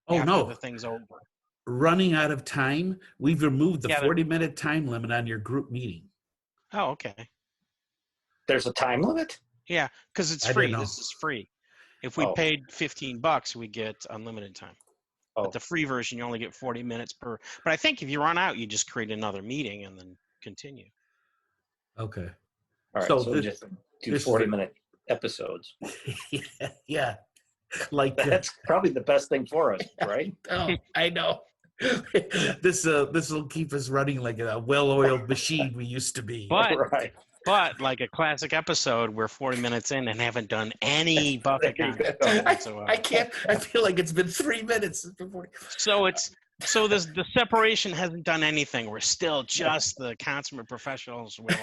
Oh, after no. the thing's over. Running out of time. We've removed the Yeah, 40-minute time limit on your group meeting. Oh, okay. There's a time limit? Yeah, because it's I free. didn't know. This is free. If we Oh. paid $15, we get unlimited time. Oh. But the free version, you only get 40 minutes per. But I think if you run out, you just create another meeting and then continue. Okay. All right, so just do 40-minute episodes. Yeah. Like that's probably the best thing for us, right? I know. This will keep us running like a well-oiled machine we used to be. But like a classic episode, we're 40 minutes in and haven't done any Buffett content whatsoever. I can't. I feel like it's been 3 minutes before. So the separation hasn't done anything. We're still just the consummate professionals. We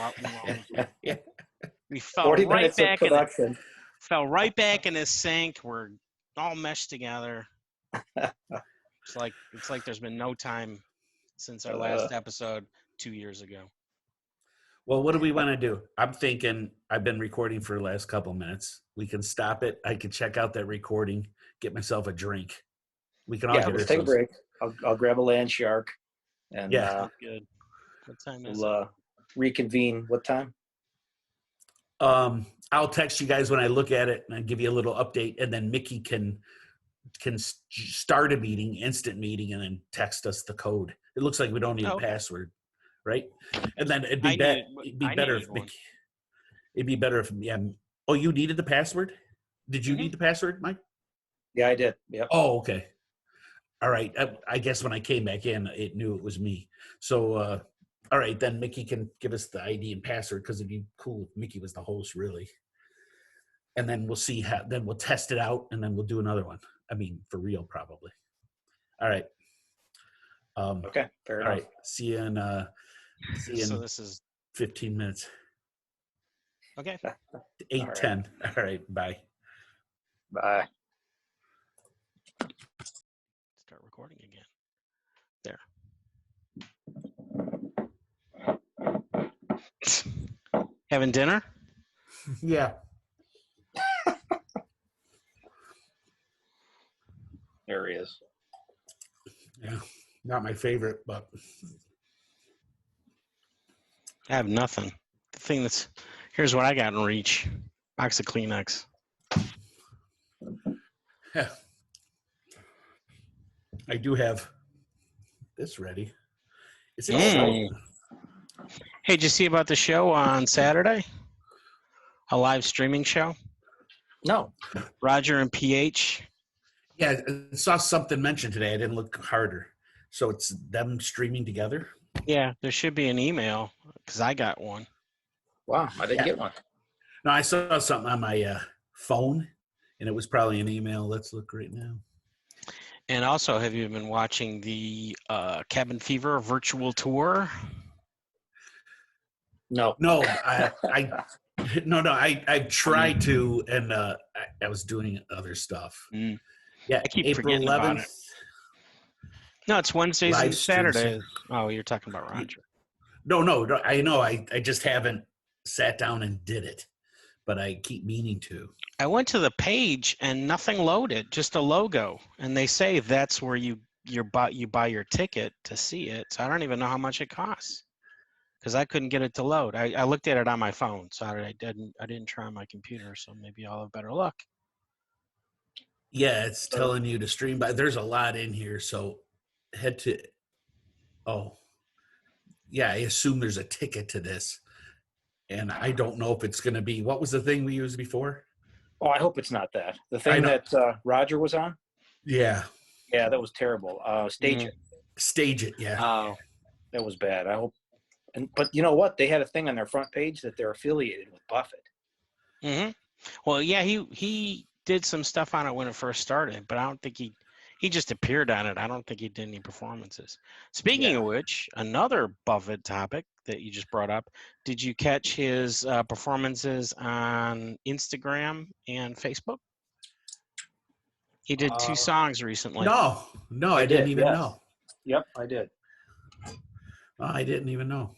fell right back in it. Fell right back in his sink. We're all meshed together. It's like there's been no time since our last episode 2 years ago. Well, what do we want to do? I'm thinking I've been recording for the last couple minutes. We can stop it. I can check out that recording, get myself a drink. We can all let's take a break. I'll grab a land shark, and good. What time is it? Reconvene. What time? I'll text you guys when I look at it, and I'll give you a little update, and then Mickey can start a meeting, instant meeting, and then text us the code. It looks like we don't need a password, right? And then it'd be better if Mickey. It'd be better if Oh, you needed the password? Did you need the password, Mike? Yeah, I did. Yep. Oh, okay. All right. I guess when I came back in, it knew it was me. So, all right, then Mickey can give us the ID and password, because it'd be cool if Mickey was the host, really. And then we'll see then we'll test it out, and then we'll do another one. I mean, for real, probably. All right. Okay, fair enough. All right. See you in So this is 15 minutes. Okay. 8:10. All right. Bye. Bye. Start recording again. There. Having dinner? Yeah. There he is. Yeah. Not my favorite, but I have nothing. The thing here's what I got in reach. Box of Kleenex. Yeah. I do have this ready. Is it Hey, did you see about the show on Saturday? A live streaming show? No. Roger and PH. Yeah, I saw something mentioned today. I didn't look harder. So it's them streaming together? Yeah, there should be an email, because I got one. Wow, I didn't get one. No, I saw something on my phone, and it was probably an email. Let's look right now. And also, have you been watching the Cabin Fever virtual tour? No. No, I tried to, and I was doing other stuff. Yeah, I keep April forgetting 11th. about it. No, it's Wednesdays Live and stream. Saturdays. Oh, you're talking about Roger. No, I know. I just haven't sat down and did it, but I keep meaning to. I went to the page and nothing loaded, just a logo, and they say that's where you buy your ticket to see it. So I don't even know how much it costs, because I couldn't get it to load. I looked at it on my phone, so I didn't try on my computer. So maybe I'll have better luck. Yeah, it's telling you to stream, but there's a lot in here. So head to. Oh, yeah. I assume there's a ticket to this, and I don't know if it's going to be. What was the thing we used before? Oh, I hope it's not that. The thing that Roger was on? Yeah. Yeah, that was terrible. Stage It. Stage It, yeah. Oh, that was bad. I hope. But you know what? They had a thing on their front page that they're affiliated with Buffett. Mm-hmm. Well, yeah, he did some stuff on it when it first started, but I don't think he just appeared on it. I don't think he did any performances. Speaking of which, another Buffett topic that you just brought up, did you catch his performances on Instagram and Facebook? He did 2 songs recently. No, I didn't even know. Yep, I did. I didn't even know.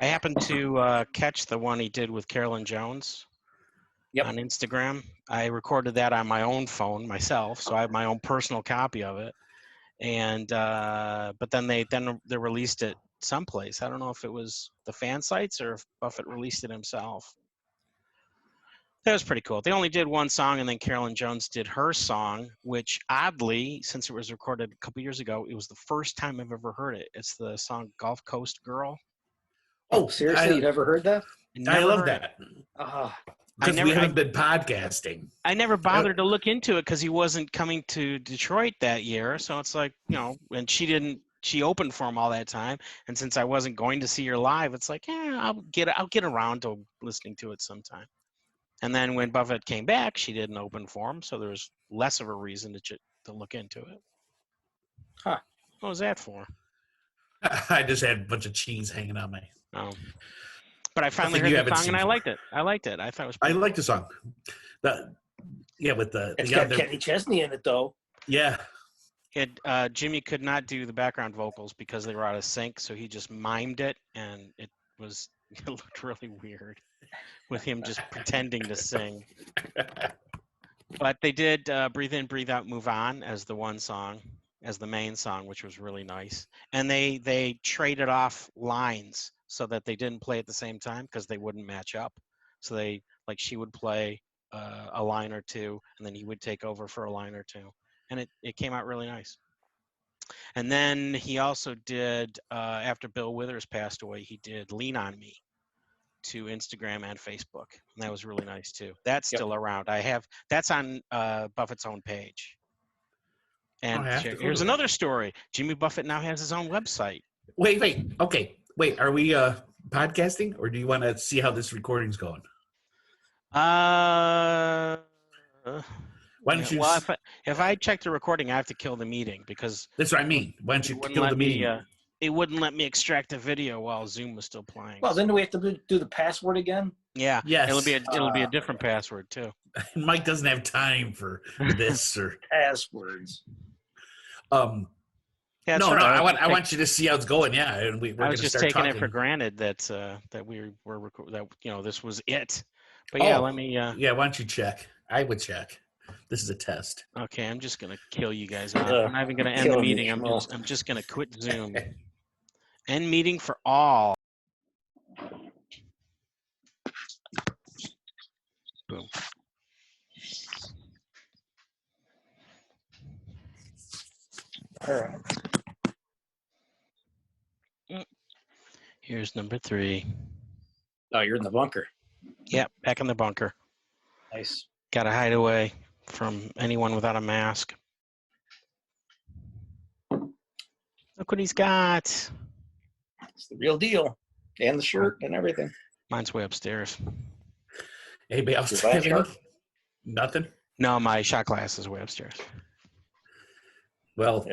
I happened to catch the one he did with Carolyn Jones. on Instagram. I recorded that on my own phone myself, so I have my own personal copy of it. And but then they released it someplace. I don't know if it was the fan sites or if Buffett released it himself. That was pretty cool. They only did one song, and then Carolyn Jones did her song, which oddly, since it was recorded a couple years ago, it was the first time I've ever heard it. It's the song Gulf Coast Girl. Oh, seriously? You never heard that? I love that. Because we haven't been podcasting. I never bothered to look into it because he wasn't coming to Detroit that year. So it's like, and she opened for him all that time. And since I wasn't going to see her live, it's like, I'll get around to listening to it sometime. And then when Buffett came back, she didn't open for him. So there was less of a reason to look into it. Huh. What was that for? I just had a bunch of cheese hanging on my. Oh. But I finally heard the song and I liked it. I thought it was. I liked the song. It's got Kenny Chesney in it though. Yeah. Jimmy could not do the background vocals because they were out of sync, so he just mimed it, and it looked really weird with him just pretending to sing. But they did Breathe In, Breathe Out, Move On as the one song, as the main song, which was really nice. And they traded off lines so that they didn't play at the same time because they wouldn't match up. So she would play a line or two, and then he would take over for a line or two. And it came out really nice. And then he also did, after Bill Withers passed away, he did Lean On Me to Instagram and Facebook. And that was really nice too. That's still around. That's on Buffett's own page. And here's another story. Jimmy Buffett now has his own website. Wait. Okay. Wait, are we podcasting, or do you want to see how this recording's going? Why don't you? Well, if I check the recording, I have to kill the meeting because that's what I mean. Why don't you kill the meeting? It wouldn't let me extract the video while Zoom was still playing. Well, then do we have to do the password again? Yeah. Yes. It'll be a different password too. Mike doesn't have time for this or passwords. Yeah, no, right. I want you to see how it's going. Yeah, and we're I was just taking it for granted that this was it. But let me. Why don't you check? I would check. This is a test. Okay, I'm just gonna kill you guys out. I'm not even gonna end the meeting. I'm just gonna quit Zoom. End meeting for all. Boom. All right. Here's number 3. Oh, you're in the bunker. Yep, back in the bunker. Nice. Got to hide away from anyone without a mask. Look what he's got. It's the real deal. And the shirt and everything. Mine's way upstairs. Anybody else? Nothing? No, my shot glass is way upstairs. Well,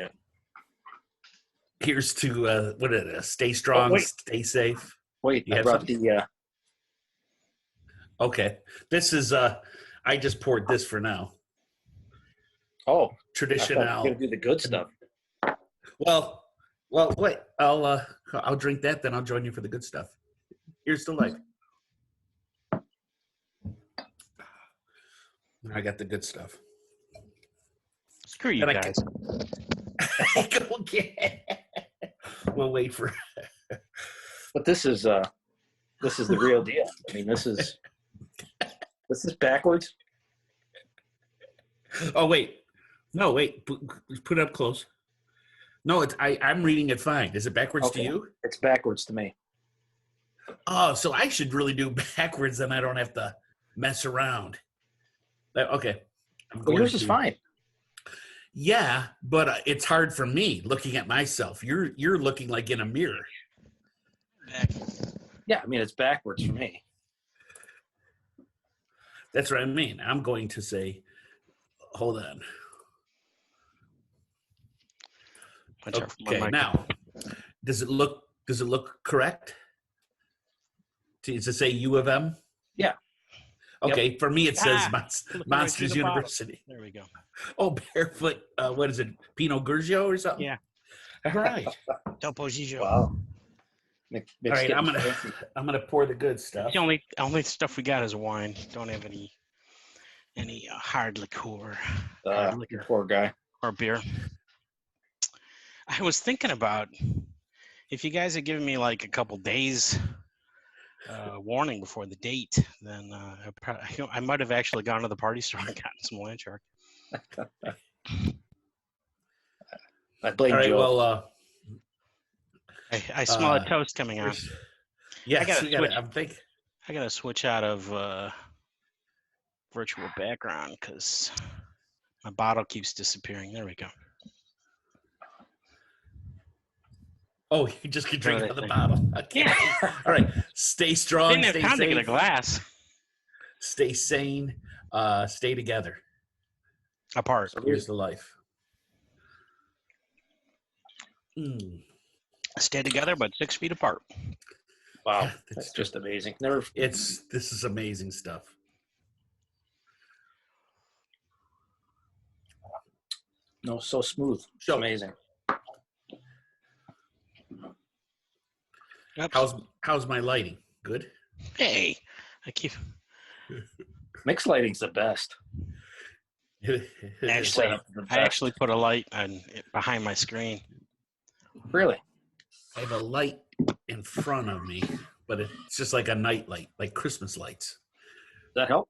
here's to stay strong, stay safe. Wait, I brought the Okay. This is I just poured this for now. Oh. Traditional. You're gonna do the good stuff. Well, wait. I'll drink that, then I'll join you for the good stuff. Here's the light. I got the good stuff. Screw you guys. Go get. We'll wait for. But this is the real deal. I mean, this is backwards. Oh wait, no wait. Put it up close. No, I'm reading it fine. Is it backwards to you? It's backwards to me. Oh, so I should really do backwards, then I don't have to mess around. Okay. Well, yours is fine. Yeah, but it's hard for me looking at myself. You're looking like in a mirror. Yeah, I mean it's backwards for me. That's what I mean. I'm going to say, hold on. Okay, now, does it look correct? Does it say U of M? Yeah. Okay, for me it says Monsters University. There we go. Oh, barefoot. What is it? Pinot Grigio or something? Yeah. All right. Topo Gigio. Wow. All right, I'm gonna pour the good stuff. The only stuff we got is wine. Don't have any any hard liqueur, You poor guy. or beer. I was thinking about if you guys had given me like a couple days warning before the date, then I might have actually gone to the party store and gotten some land shark. I blame All right. Joe. Well, I smell a toast coming on. yes, I gotta switch out of virtual background because my bottle keeps disappearing. There we go. Oh, you just can drink out of the bottle. Okay. All right. Stay strong. Didn't have stay time safe. to get a glass. Stay sane. Stay together. Apart. So here's the life. Stay together, but 6 feet apart. Wow, that's just amazing. This is amazing stuff. No, so smooth. So amazing. Oops. How's my lighting? Good? Hey, Mixed lighting's the best. I actually put a light behind my screen. Really? I have a light in front of me, but it's just like a night light, like Christmas lights. Does that help?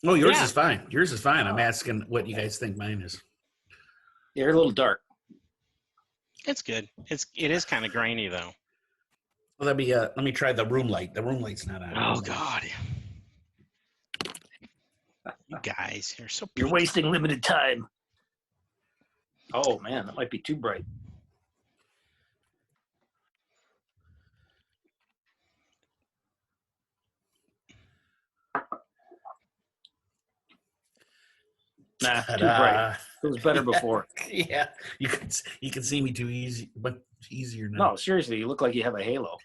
Oh, yours is fine. Yours is fine. I'm asking what you guys think mine is. You're a little dark. It's good. It is kind of grainy though. Well, let me try the room light. The room light's not on. Oh God. You guys, you're wasting limited time. Oh man, that might be too bright. Nah, too bright. It was better before. Yeah, you can see me too easy, but easier now. No, seriously, you look like you have a halo.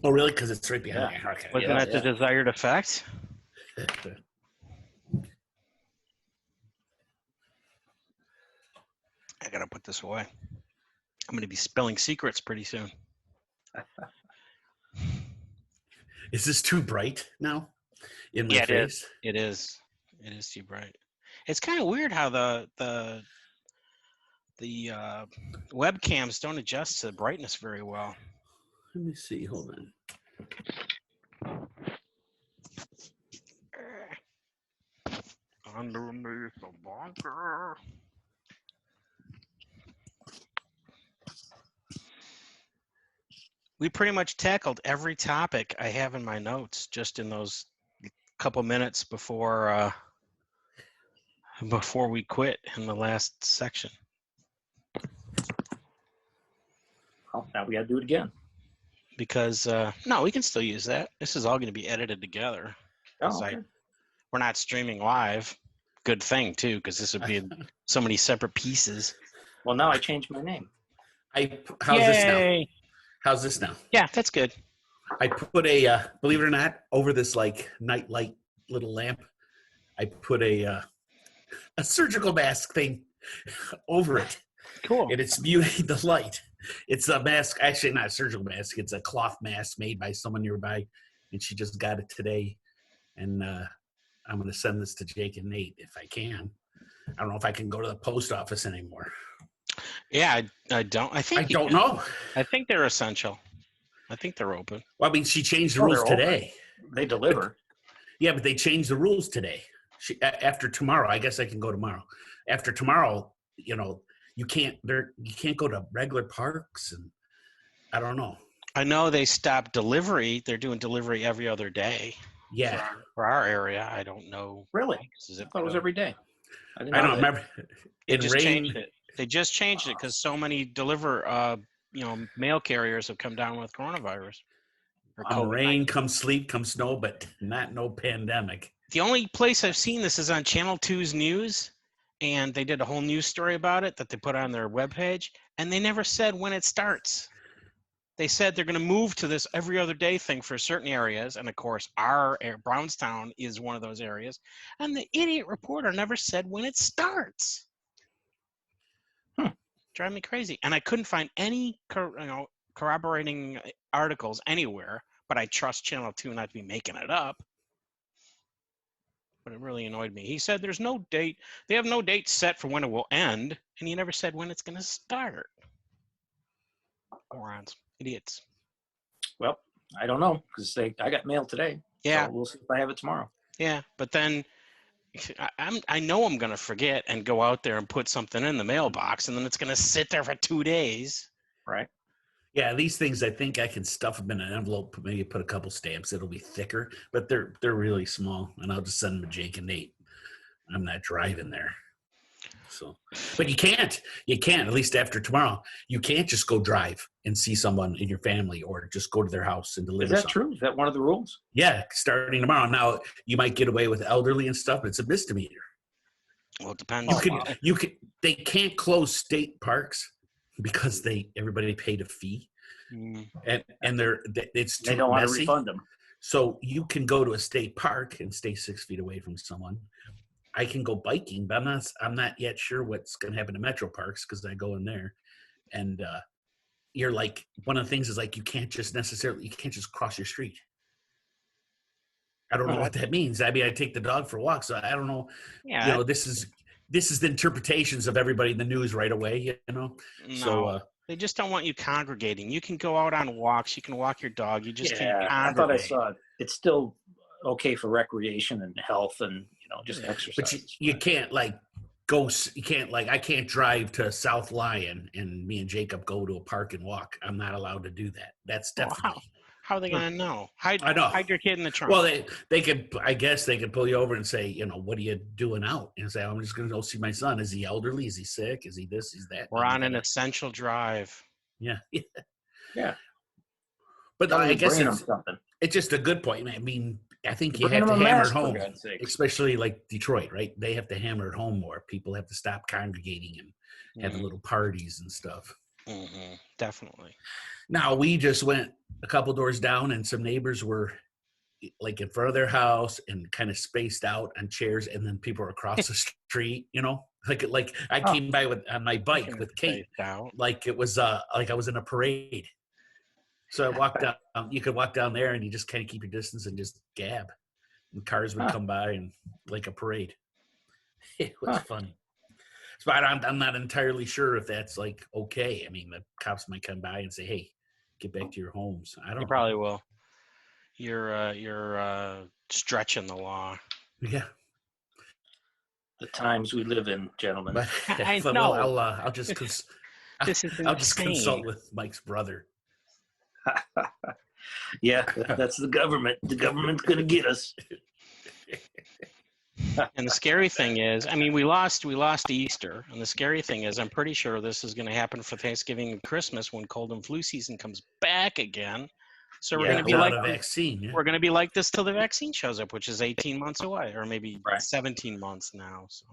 Oh, really? Because it's right behind me. Okay. Wasn't that the desired effect? I gotta put this away. I'm gonna be spilling secrets pretty soon. Is this too bright now? In my face? It is. It is too bright. It's kind of weird how the webcams don't adjust to brightness very well. Let me see. Hold on. Underneath the bunker. We pretty much tackled every topic I have in my notes just in those couple minutes before we quit in the last section. Oh, now we got to do it again. Because no, we can still use that. This is all going to be edited together. Oh, okay. We're not streaming live. Good thing too, because this would be so many separate pieces. Well, now I changed my name. How's this now? How's this now? Yeah, that's good. I put believe it or not, over this like night light little lamp, I put a surgical mask thing over it. Cool. And it's muting the light. It's a mask, actually not a surgical mask. It's a cloth mask made by someone nearby, and she just got it today. And I'm going to send this to Jake and Nate if I can. I don't know if I can go to the post office anymore. Yeah, I don't. I don't know. I think they're essential. I think they're open. Well, I mean, she changed the rules today. They deliver. But they changed the rules today. After tomorrow, I guess I can go tomorrow. After tomorrow, you can't go to regular parks, and I don't know. I know they stopped delivery. They're doing delivery every other day. Yeah. For our area, I don't know. Really? I thought it was every day. I don't remember. They just changed it. They just changed it because so many mail carriers have come down with coronavirus. Rain, come sleet, come snow, but not no pandemic. The only place I've seen this is on Channel 2's news, and they did a whole news story about it that they put on their webpage, and they never said when it starts. They said they're going to move to this every other day thing for certain areas, and of course, Brownstown is one of those areas, and the idiot reporter never said when it starts. Drive me crazy. And I couldn't find any corroborating articles anywhere, but I trust Channel 2 not to be making it up. but it really annoyed me. He said there's no date. They have no date set for when it will end, and he never said when it's going to start. Morons. Idiots. Well, I don't know because I got mail today. Yeah. So we'll see if I have it tomorrow. Yeah, but then I know I'm going to forget and go out there and put something in the mailbox, and then it's going to sit there for 2 days. Right. Yeah, these things I think I can stuff them in an envelope, maybe put a couple stamps. It'll be thicker, but they're really small, and I'll just send them to Jake and Nate. I'm not driving there. So, but you can't, at least after tomorrow, you can't just go drive and see someone in your family or just go to their house and deliver Is that something. true? Is that one of the rules? Yeah, starting tomorrow. Now, you might get away with elderly and stuff, but it's a misdemeanor. Well, it depends. They can't close state parks because everybody paid a fee, and it's too they don't want to messy. refund them. So you can go to a state park and stay 6 feet away from someone. I can go biking, but I'm not yet sure what's going to happen to metro parks because I go in there, and you're like, one of the things is like you can't just cross your street. I don't know what that means. I mean, I take the dog for a walk, so I don't know. Yeah, this is the interpretations of everybody in the news right away. No, so they just don't want you congregating. You can go out on walks. You can walk your dog. You just can't congregate. I thought I saw it. It's still okay for recreation and health and just exercise. But you can't go. You can't I can't drive to South Lyon and me and Jacob go to a park and walk. I'm not allowed to do that. That's definitely. How are they going to know? I know. Hide your kid in the trunk. Well, they could. I guess they could pull you over and say, what are you doing out? And say, I'm just going to go see my son. Is he elderly? Is he sick? Is he this? Is that? We're on an essential drive. Yeah. Yeah. But I guess it's just a good point. I mean, I think you have to hammer it home, especially like Detroit, right? They have to hammer it home more. People have to stop congregating and have little parties and stuff. Mm-hmm. Definitely. Now, we just went a couple doors down and some neighbors were like in front of their house and kind of spaced out on chairs, and then people were across the street, like I came by on my bike with Kate, like it was like I was in a parade. So I walked down. You could walk down there and you just kind of keep your distance and just gab, and cars would come by and like a parade. It was funny. So I'm not entirely sure if that's like okay. I mean, the cops might come by and say, "Hey, get back to your homes." I don't know. Probably will. You're stretching the law. Yeah. The times we live in, gentlemen. But I know. I'll just consult with Mike's brother. Yeah, that's the government. The government's going to get us. And the scary thing is, I mean, we lost Easter, and the scary thing is, I'm pretty sure this is going to happen for Thanksgiving and Christmas when cold and flu season comes back again. So we're going to be like a vaccine. Yeah. We're going to be like this till the vaccine shows up, which is 18 months away, or maybe 17 months now. So,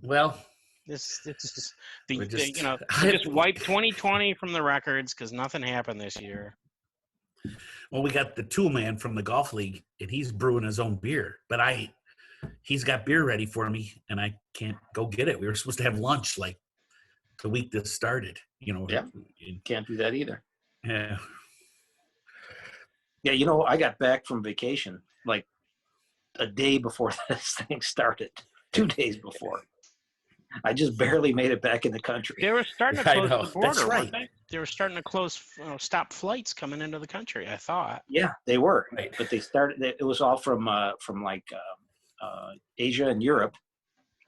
well, this is we just wiped 2020 from the records because nothing happened this year. Well, we got the tool man from the golf league, and he's brewing his own beer, but he's got beer ready for me, and I can't go get it. We were supposed to have lunch like the week this started. Yeah, can't do that either. Yeah. Yeah, I got back from vacation like a day before this thing started. 2 days before. I just barely made it back in the country. They were starting to close the border. That's right. They were starting to stop flights coming into the country, I thought. Yeah, they were. Right. But they started. It was all from Asia and Europe,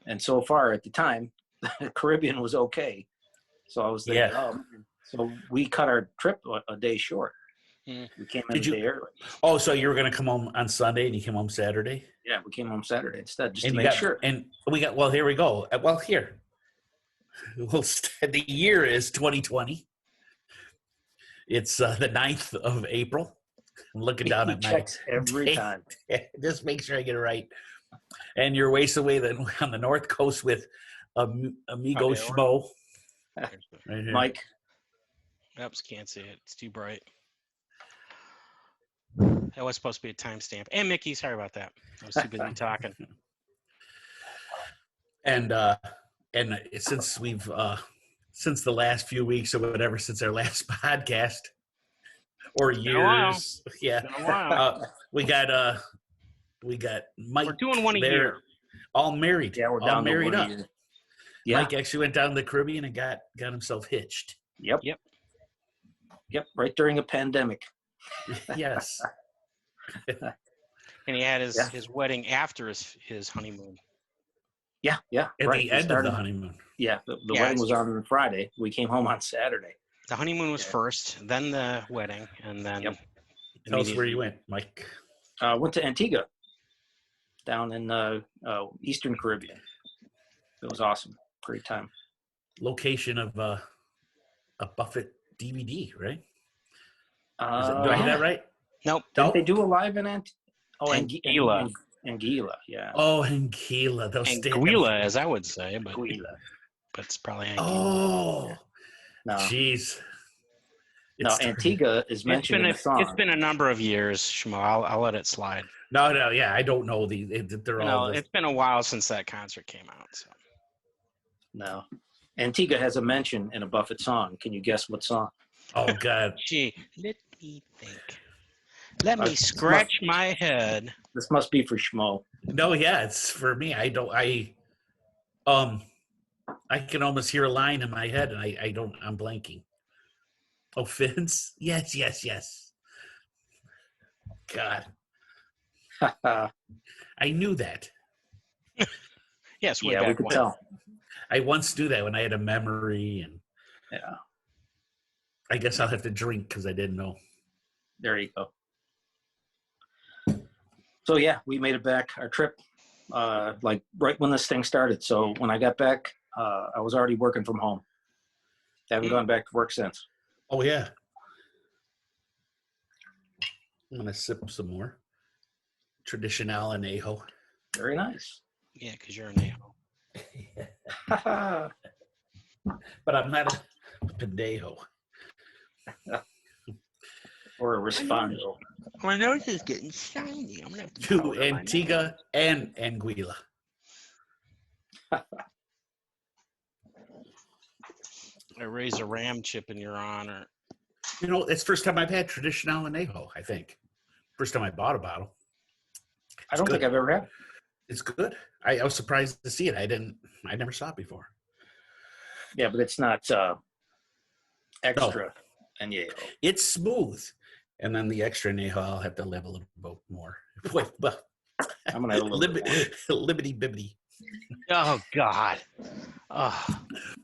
and so far at the time, the Caribbean was okay. So I was thinking, so we cut our trip a day short. We came in a day early. Oh, so you were going to come home on Sunday and you came home Saturday? Yeah, we came home Saturday instead, just to make sure. And we got, well, here we go. Well, here. The year is 2020. It's the 9th of April. I'm looking down at my every time. Just make sure I get it right. And you're ways away on the North Coast with Amigo Schmoe. Right here. Mike. Oops, can't see it. It's too bright. That was supposed to be a timestamp. And Mickey, sorry about that. I was too busy talking. And since we've since the last few weeks or whatever, since our last podcast or years, we got We got Mike. We're doing one a year. All married. Yeah, we're all down married to up. 1 year. Yeah. Mike actually went down to the Caribbean and got himself hitched. Yep. Right during a pandemic. Yes. And he had his wedding after his honeymoon. Yeah. At the end of the honeymoon. Yeah. The wedding was on Friday. We came home on Saturday. The honeymoon was first, then the wedding, and then. Yep. Tell us where you went, Mike. Went to Antigua, down in Eastern Caribbean. It was awesome. Great time. Location of a Buffett DVD, right? Do I have that right? Nope. Didn't they do a live in Anguilla? Anguilla, yeah. Oh, Anguilla. Anguilla, as I would say, but Anguilla. it's probably Anguilla. Oh, No. jeez. No, Antigua is mentioned in the song. It's been a number of years, Schmoe. I'll let it slide. No, yeah, I don't know they're all. It's been a while since that concert came out. So. No, Antigua has a mention in a Buffett song. Can you guess what song? Oh God. Gee, let me think. Let me scratch my head. This must be for Schmoe. No, yeah, it's for me. I can almost hear a line in my head, and I'm blanking. Oh, Fins? Yes. God. I knew that. Yes, yeah, we could tell. I once knew that when I had a memory, and yeah. I guess I'll have to drink because I didn't know. There you go. So yeah, we made it back. Our trip, like right when this thing started. So when I got back, I was already working from home. Haven't gone back to work since. Oh yeah. I'm gonna sip some more. Traditional anejo. Very nice. Yeah, because you're an a-hole. But I'm not a pendejo. Or a respondo. My nose is getting shiny. I'm gonna have to Antigua and Anguilla. I raise a ram chip in your honor. You know, it's the first time I've had traditional anejo, I think. First time I bought a bottle. I don't think I've ever had it. It's good. I was surprised to see it. I never saw it before. Yeah, but it's not extra anejo. It's smooth. And then the extra anejo, I'll have to live a little bit more. Well, I'm gonna have a little bit more. Libbity bibbity. Oh God. Oh.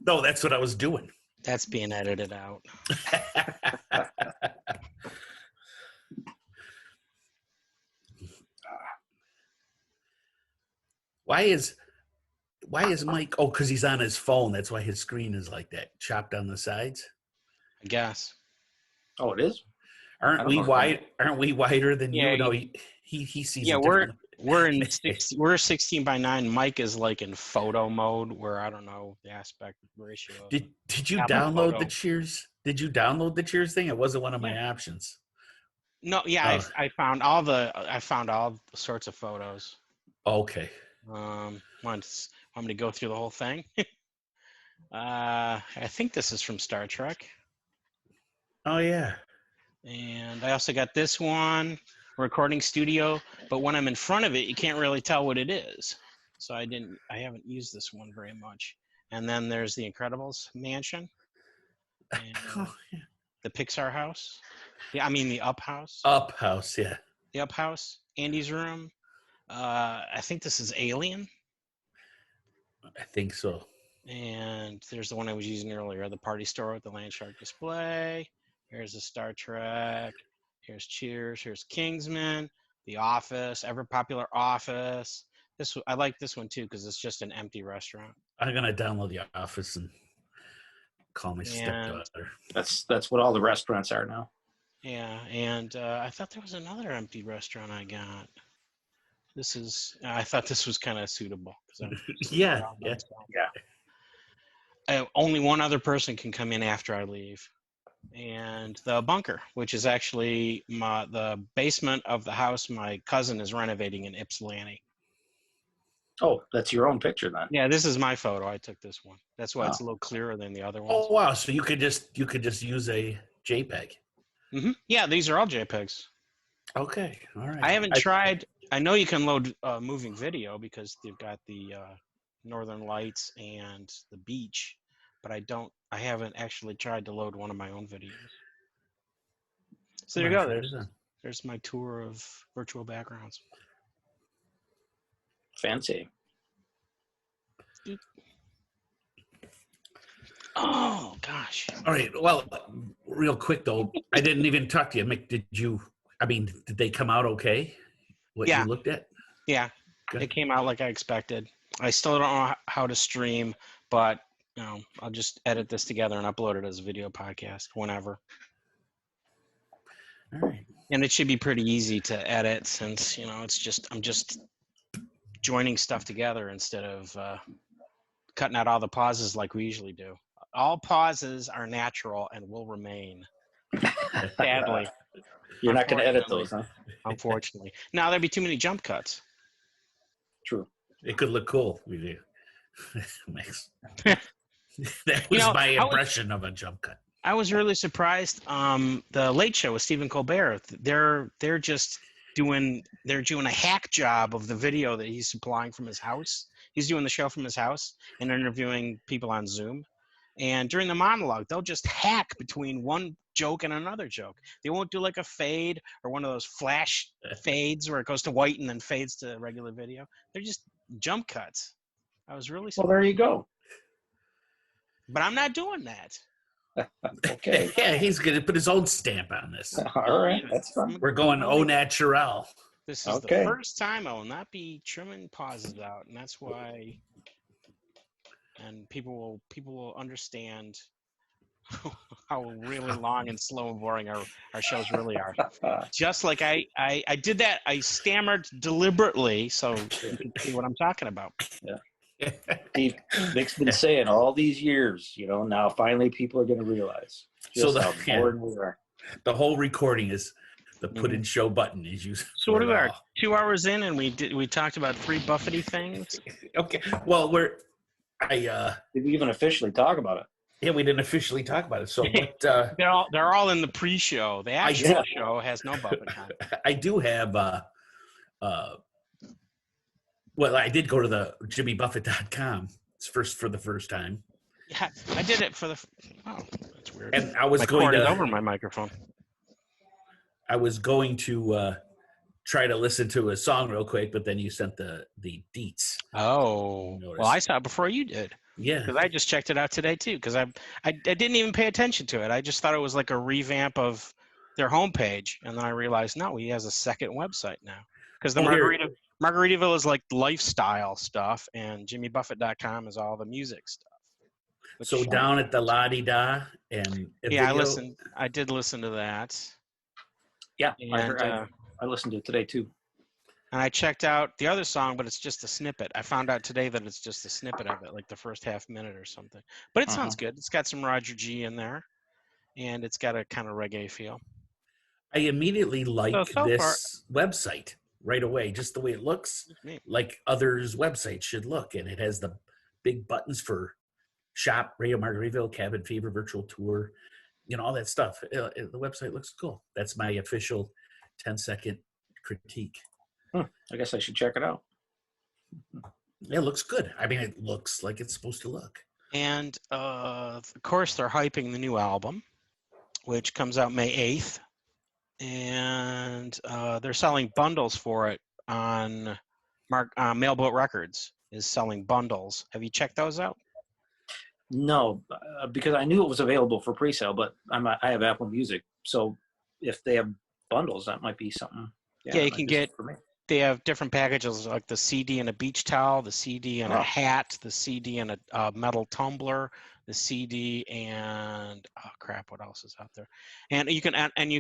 No, that's what I was doing. That's being edited out. Why is Mike? Oh, because he's on his phone. That's why his screen is like that, chopped on the sides. I guess. Oh, it is. Aren't we wide? Aren't we wider than you? No, he sees. Yeah, we're 16 by 9. Mike is like in photo mode, where I don't know the aspect ratio. Did you download the Cheers? Did you download the Cheers thing? It wasn't one of my options. No, yeah, I found all sorts of photos. Okay. Want me to go through the whole thing? I think this is from Star Trek. Oh yeah. And I also got this one, recording studio, but when I'm in front of it, you can't really tell what it is. So I haven't used this one very much. And then there's the Incredibles mansion. And the Pixar house. Yeah, I mean the Up house. Up house, yeah. The Up house. Andy's room. I think this is Alien. I think so. And there's the one I was using earlier, the party store with the Land Shark display. Here's a Star Trek. Here's Cheers. Here's Kingsman. The Office. Ever popular Office. I like this one too because it's just an empty restaurant. I'm gonna download The Office and call my stepdaughter. That's what all the restaurants are now. Yeah, and I thought there was another empty restaurant I got. I thought this was kind of suitable. Yeah. Only one other person can come in after I leave. And the bunker, which is actually the basement of the house my cousin is renovating in Ypsilanti. Oh, that's your own picture then. Yeah, this is my photo. I took this one. That's why it's a little clearer than the other ones. Oh wow! So you could just use a JPEG. Mm-hmm. Yeah, these are all JPEGs. Okay, all right. I haven't tried I know you can load moving video because they've got the Northern Lights and the beach, but I haven't actually tried to load one of my own videos. So there you go. There's my tour of virtual backgrounds. Fancy. Oh gosh. All right. Well, real quick though, I didn't even talk to you, Mick. Did they come out okay? What you looked at? Yeah. Good. It came out like I expected. I still don't know how to stream, but I'll just edit this together and upload it as a video podcast whenever. All right. And it should be pretty easy to edit since, I'm just joining stuff together instead of cutting out all the pauses like we usually do. All pauses are natural and will remain. Sadly. You're not going to edit those, huh? Unfortunately. Now there'd be too many jump cuts. True. It could look cool. We do. That was my impression of a jump cut. I was really surprised. The Late Show with Stephen Colbert. They're doing a hack job of the video that he's supplying from his house. He's doing the show from his house and interviewing people on Zoom. And during the monologue, they'll just hack between one joke and another joke. They won't do like a fade or one of those flash fades where it goes to white and then fades to regular video. They're just jump cuts. I was really surprised. Well, there you go. But I'm not doing that. Okay. Yeah, he's going to put his own stamp on this. All right. That's fun. We're going au naturel. This is the first time I will not be trimming pauses out, and that's why. And people will understand how really long and slow and boring our shows really are. Just like I did that, I stammered deliberately so you can see what I'm talking about. Yeah. Nick's been saying all these years, now finally people are going to realize just how boring we are. The whole recording is the put in show button is used. So what are we? 2 hours in, and we talked about 3 Buffety things. Okay. Well, did we even officially talk about it? Yeah, we didn't officially talk about it. So what, they're all in the pre-show. The actual show has no Buffett time. I do have well, I did go to the jimmybuffett.com for the first time. Yeah, I did it for that's weird. And I was going to over my microphone. I was going to try to listen to a song real quick, but then you sent the deets. Oh, well, I saw it before you did. Yeah, because I just checked it out today too. Because I didn't even pay attention to it. I just thought it was like a revamp of their homepage, and then I realized no, he has a second website now. Because the Margaritaville is like lifestyle stuff, and jimmybuffett.com is all the music stuff. So down at the La-Di-Da and I did listen to that. Yeah, and, I listened to it today too. And I checked out the other song, but it's just a snippet. I found out today that it's just a snippet of it, like the first half minute or something. But it sounds good. It's got some Roger G in there, and it's got a kind of reggae feel. I immediately like this website right away, just the way it looks, like others' websites should look. And it has the big buttons for shop, Radio Margaritaville, Cabin Fever, virtual tour, all that stuff. The website looks cool. That's my official 10-second critique. I guess I should check it out. It looks good. I mean, it looks like it's supposed to look. And, of course, they're hyping the new album, which comes out May 8th. And they're selling bundles for it on Mailboat Records is selling bundles. Have you checked those out? No, because I knew it was available for pre-sale, but I have Apple Music. So if they have bundles, that might be something. Yeah, you can get – they have different packages like the CD and a beach towel, the CD and a hat, the CD and a metal tumbler, the CD and what else is out there? And you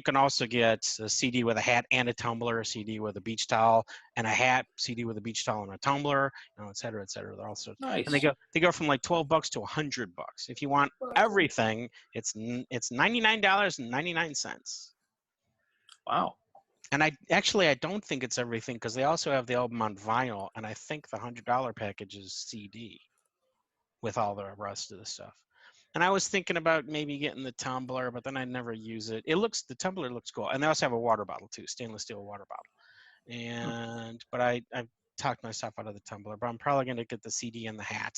can also get a CD with a hat and a tumbler, a CD with a beach towel and a hat, CD with a beach towel and a tumbler, et cetera, et cetera. They're also nice. And they go from like $12 to $100. If you want everything, it's $99.99. Wow. And I don't think it's everything because they also have the album on vinyl, and I think the $100 package is CD with all the rest of the stuff. And I was thinking about maybe getting the tumbler, but then I never use it. The tumbler looks cool, and they also have a water bottle too, stainless steel water bottle. but I talked myself out of the tumbler. But I'm probably going to get the CD and the hat.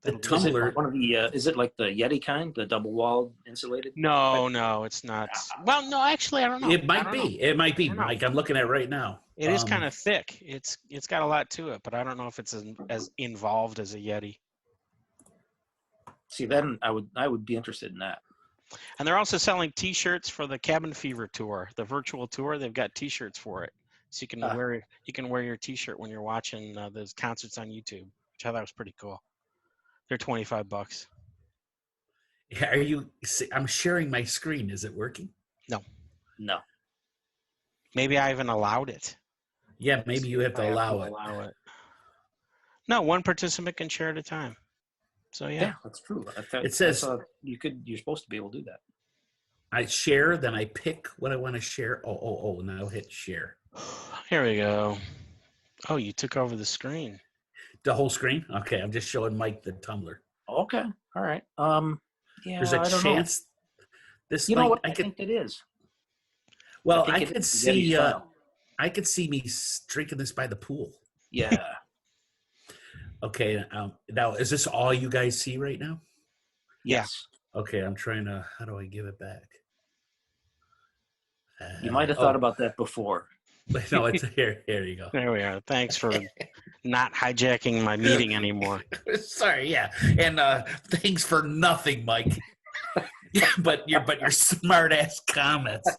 The That'll be- tumbler. Is it one of the? Is it like the Yeti kind, the double-walled insulated? No, it's not. Well, no, actually, I don't know. It might be. It might be, I don't know. Mike. I'm looking at it right now. It is kind of thick. It's got a lot to it, but I don't know if it's as involved as a Yeti. See, then I would be interested in that. And they're also selling T-shirts for the Cabin Fever tour, the virtual tour. They've got T-shirts for it, so you can wear your T-shirt when you're watching those concerts on YouTube, which I thought was pretty cool. They're $25. Are you? I'm sharing my screen. Is it working? No. Maybe I even allowed it. Yeah, maybe you have to allow it. it. No, one participant can share at a time. So yeah, that's true. It says you're supposed to be able to do that. I share, then I pick what I want to share. Oh, and I'll hit share. Here we go. Oh, you took over the screen. The whole screen? Okay, I'm just showing Mike the tumbler. Okay, all right. Yeah, There's a chance this. You know might, what? I think it is. Well, I I think could it's see. Yeti style. I could see me drinking this by the pool. Yeah. Okay. Now, is this all you guys see right now? Yes. Okay, I'm trying to. How do I give it back? You might have thought about that before. No, it's here. Here you go. There we are. Thanks for not hijacking my meeting anymore. Sorry, yeah, and thanks for nothing, Mike. but your smart ass comments,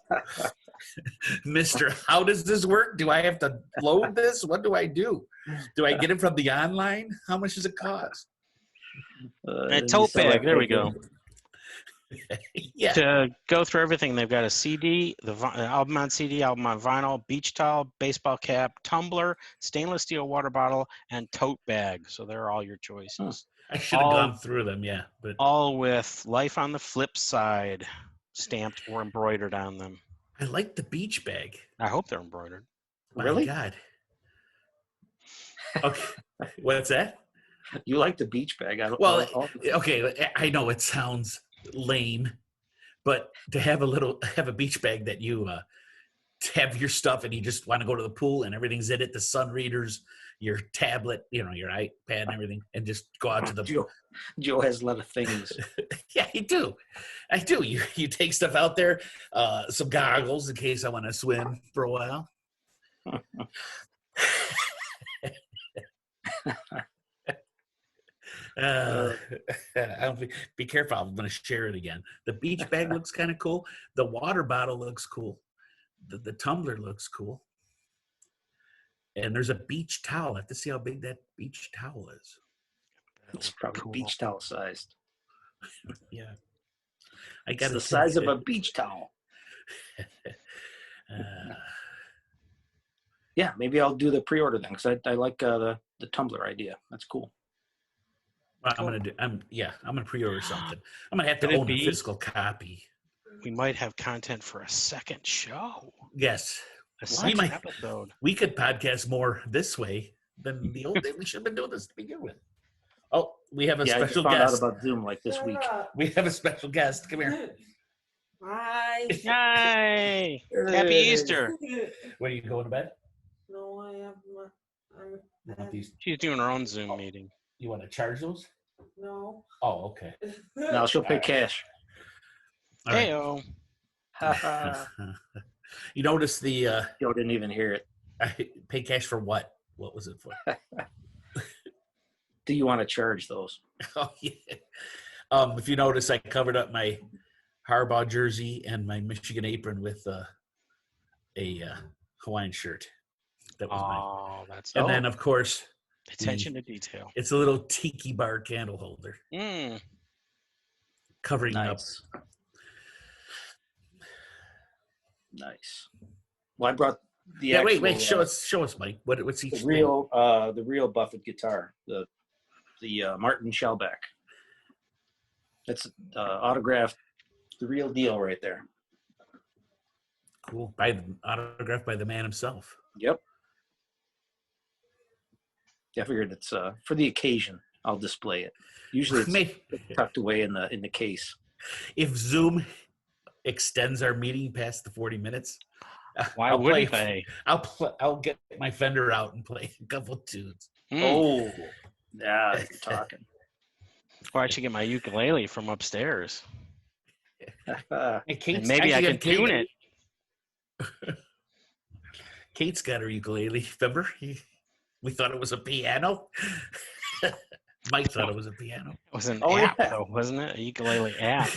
Mister. How does this work? Do I have to load this? What do I do? Do I get it from the online? How much does it cost? A tote bag. There we go. Yeah. To go through everything, they've got a CD, the album on CD, album on vinyl, beach towel, baseball cap, tumbler, stainless steel water bottle, and tote bag. So they're all your choices. I should have gone through them, yeah. But all with "Life on the Flip Side" stamped or embroidered on them. I like the beach bag. I hope they're embroidered. Really? My God. Okay. What's that? You like the beach bag? Okay. I know it sounds lame, but to have a beach bag that you have your stuff and you just want to go to the pool and everything's in it, the sun readers, your tablet, your iPad and everything, and just go out to the Joe has a lot of things. Yeah, I do. You take stuff out there, some goggles in case I want to swim for a while. Be careful. I'm going to share it again. The beach bag looks kind of cool. The water bottle looks cool. The tumbler looks cool. And there's a beach towel. I have to see how big that beach towel is. It's probably beach towel sized. Yeah. It's the size of a beach towel. Yeah, maybe I'll do the pre-order then because I like the tumbler idea. That's cool. I'm gonna pre-order something. I'm gonna have to own a physical copy. We might have content for a second show. Yes, a second episode. We could podcast more this way than the old day. We should have been doing this to begin with. Oh, we have a special guest. I just found out about Zoom like this week. We have a special guest. Come here. Hi. Hi. Happy Easter. What, are you going to bed? No, She's doing her own Zoom meeting. You want to charge those? No. Oh, okay. No, she'll pay cash. Hey-o. You notice the... Joe didn't even hear it. I pay cash for what? What was it for? Do you want to charge those? Oh, yeah. If you notice, I covered up my Harbaugh jersey and my Michigan apron with a Hawaiian shirt. That was mine. And then, of course... Attention to detail. It's a little tiki bar candle holder. Covering up. Nice. Well, I brought the actual, wait. Show us, Mike. What's each the real Buffett guitar, the Martin Shellback. That's autographed, the real deal right there. Cool. Autographed by the man himself. Yep. I figured it's for the occasion. I'll display it. Usually it's tucked away in the case. If Zoom extends our meeting past the 40 minutes, Why I'll wouldn't play. they? I'll get my Fender out and play a couple tunes. Oh, yeah, you're talking. Or I should get my ukulele from upstairs. And And maybe I can tune it. Kate's got her ukulele. Remember? We thought it was a piano. Mike thought it was a piano. It was an Oh, app, yeah. though, wasn't it? A ukulele app.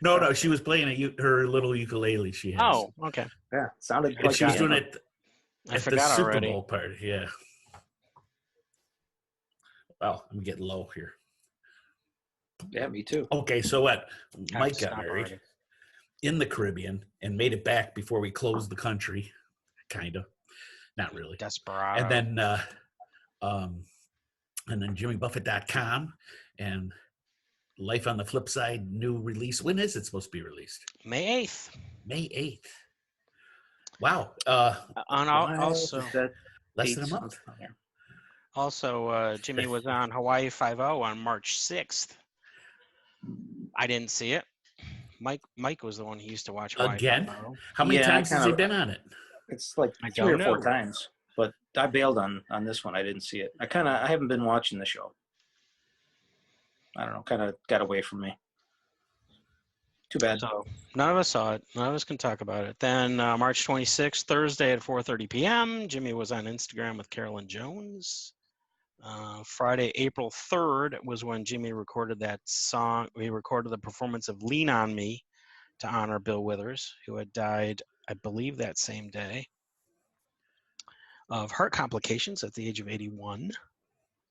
No, she was playing her little ukulele she has. Oh, okay. Yeah, sounded And like she was doing piano. it I at the forgot Super already. Bowl party. Yeah. Well, I'm getting low here. Yeah, me too. Okay, so what? I have Mike to got stop married already. in the Caribbean and made it back before we closed the country. Kind of. Not really. Desperado. And then JimmyBuffett.com and Life on the Flip Side new release. When is it supposed to be released? May 8th. May 8th. Wow. Also, Less than a month. Also, Jimmy was on Hawaii Five-0 on March 6th. I didn't see it. Mike was the one who used to watch Hawaii Again? Five-0. How many Yeah, I times has he kinda- been on it? It's like I 3 or don't 4 know. times, but I bailed on this one. I didn't see it. I haven't been watching the show. I don't know, kind of got away from me. Too bad. So none of us saw it. None of us can talk about it. Then March 26th, Thursday at 4:30 p.m., Jimmy was on Instagram with Carolyn Jones. Friday, April 3rd was when Jimmy recorded that song. He recorded the performance of Lean on Me to honor Bill Withers, who had died, I believe, that same day of heart complications at the age of 81.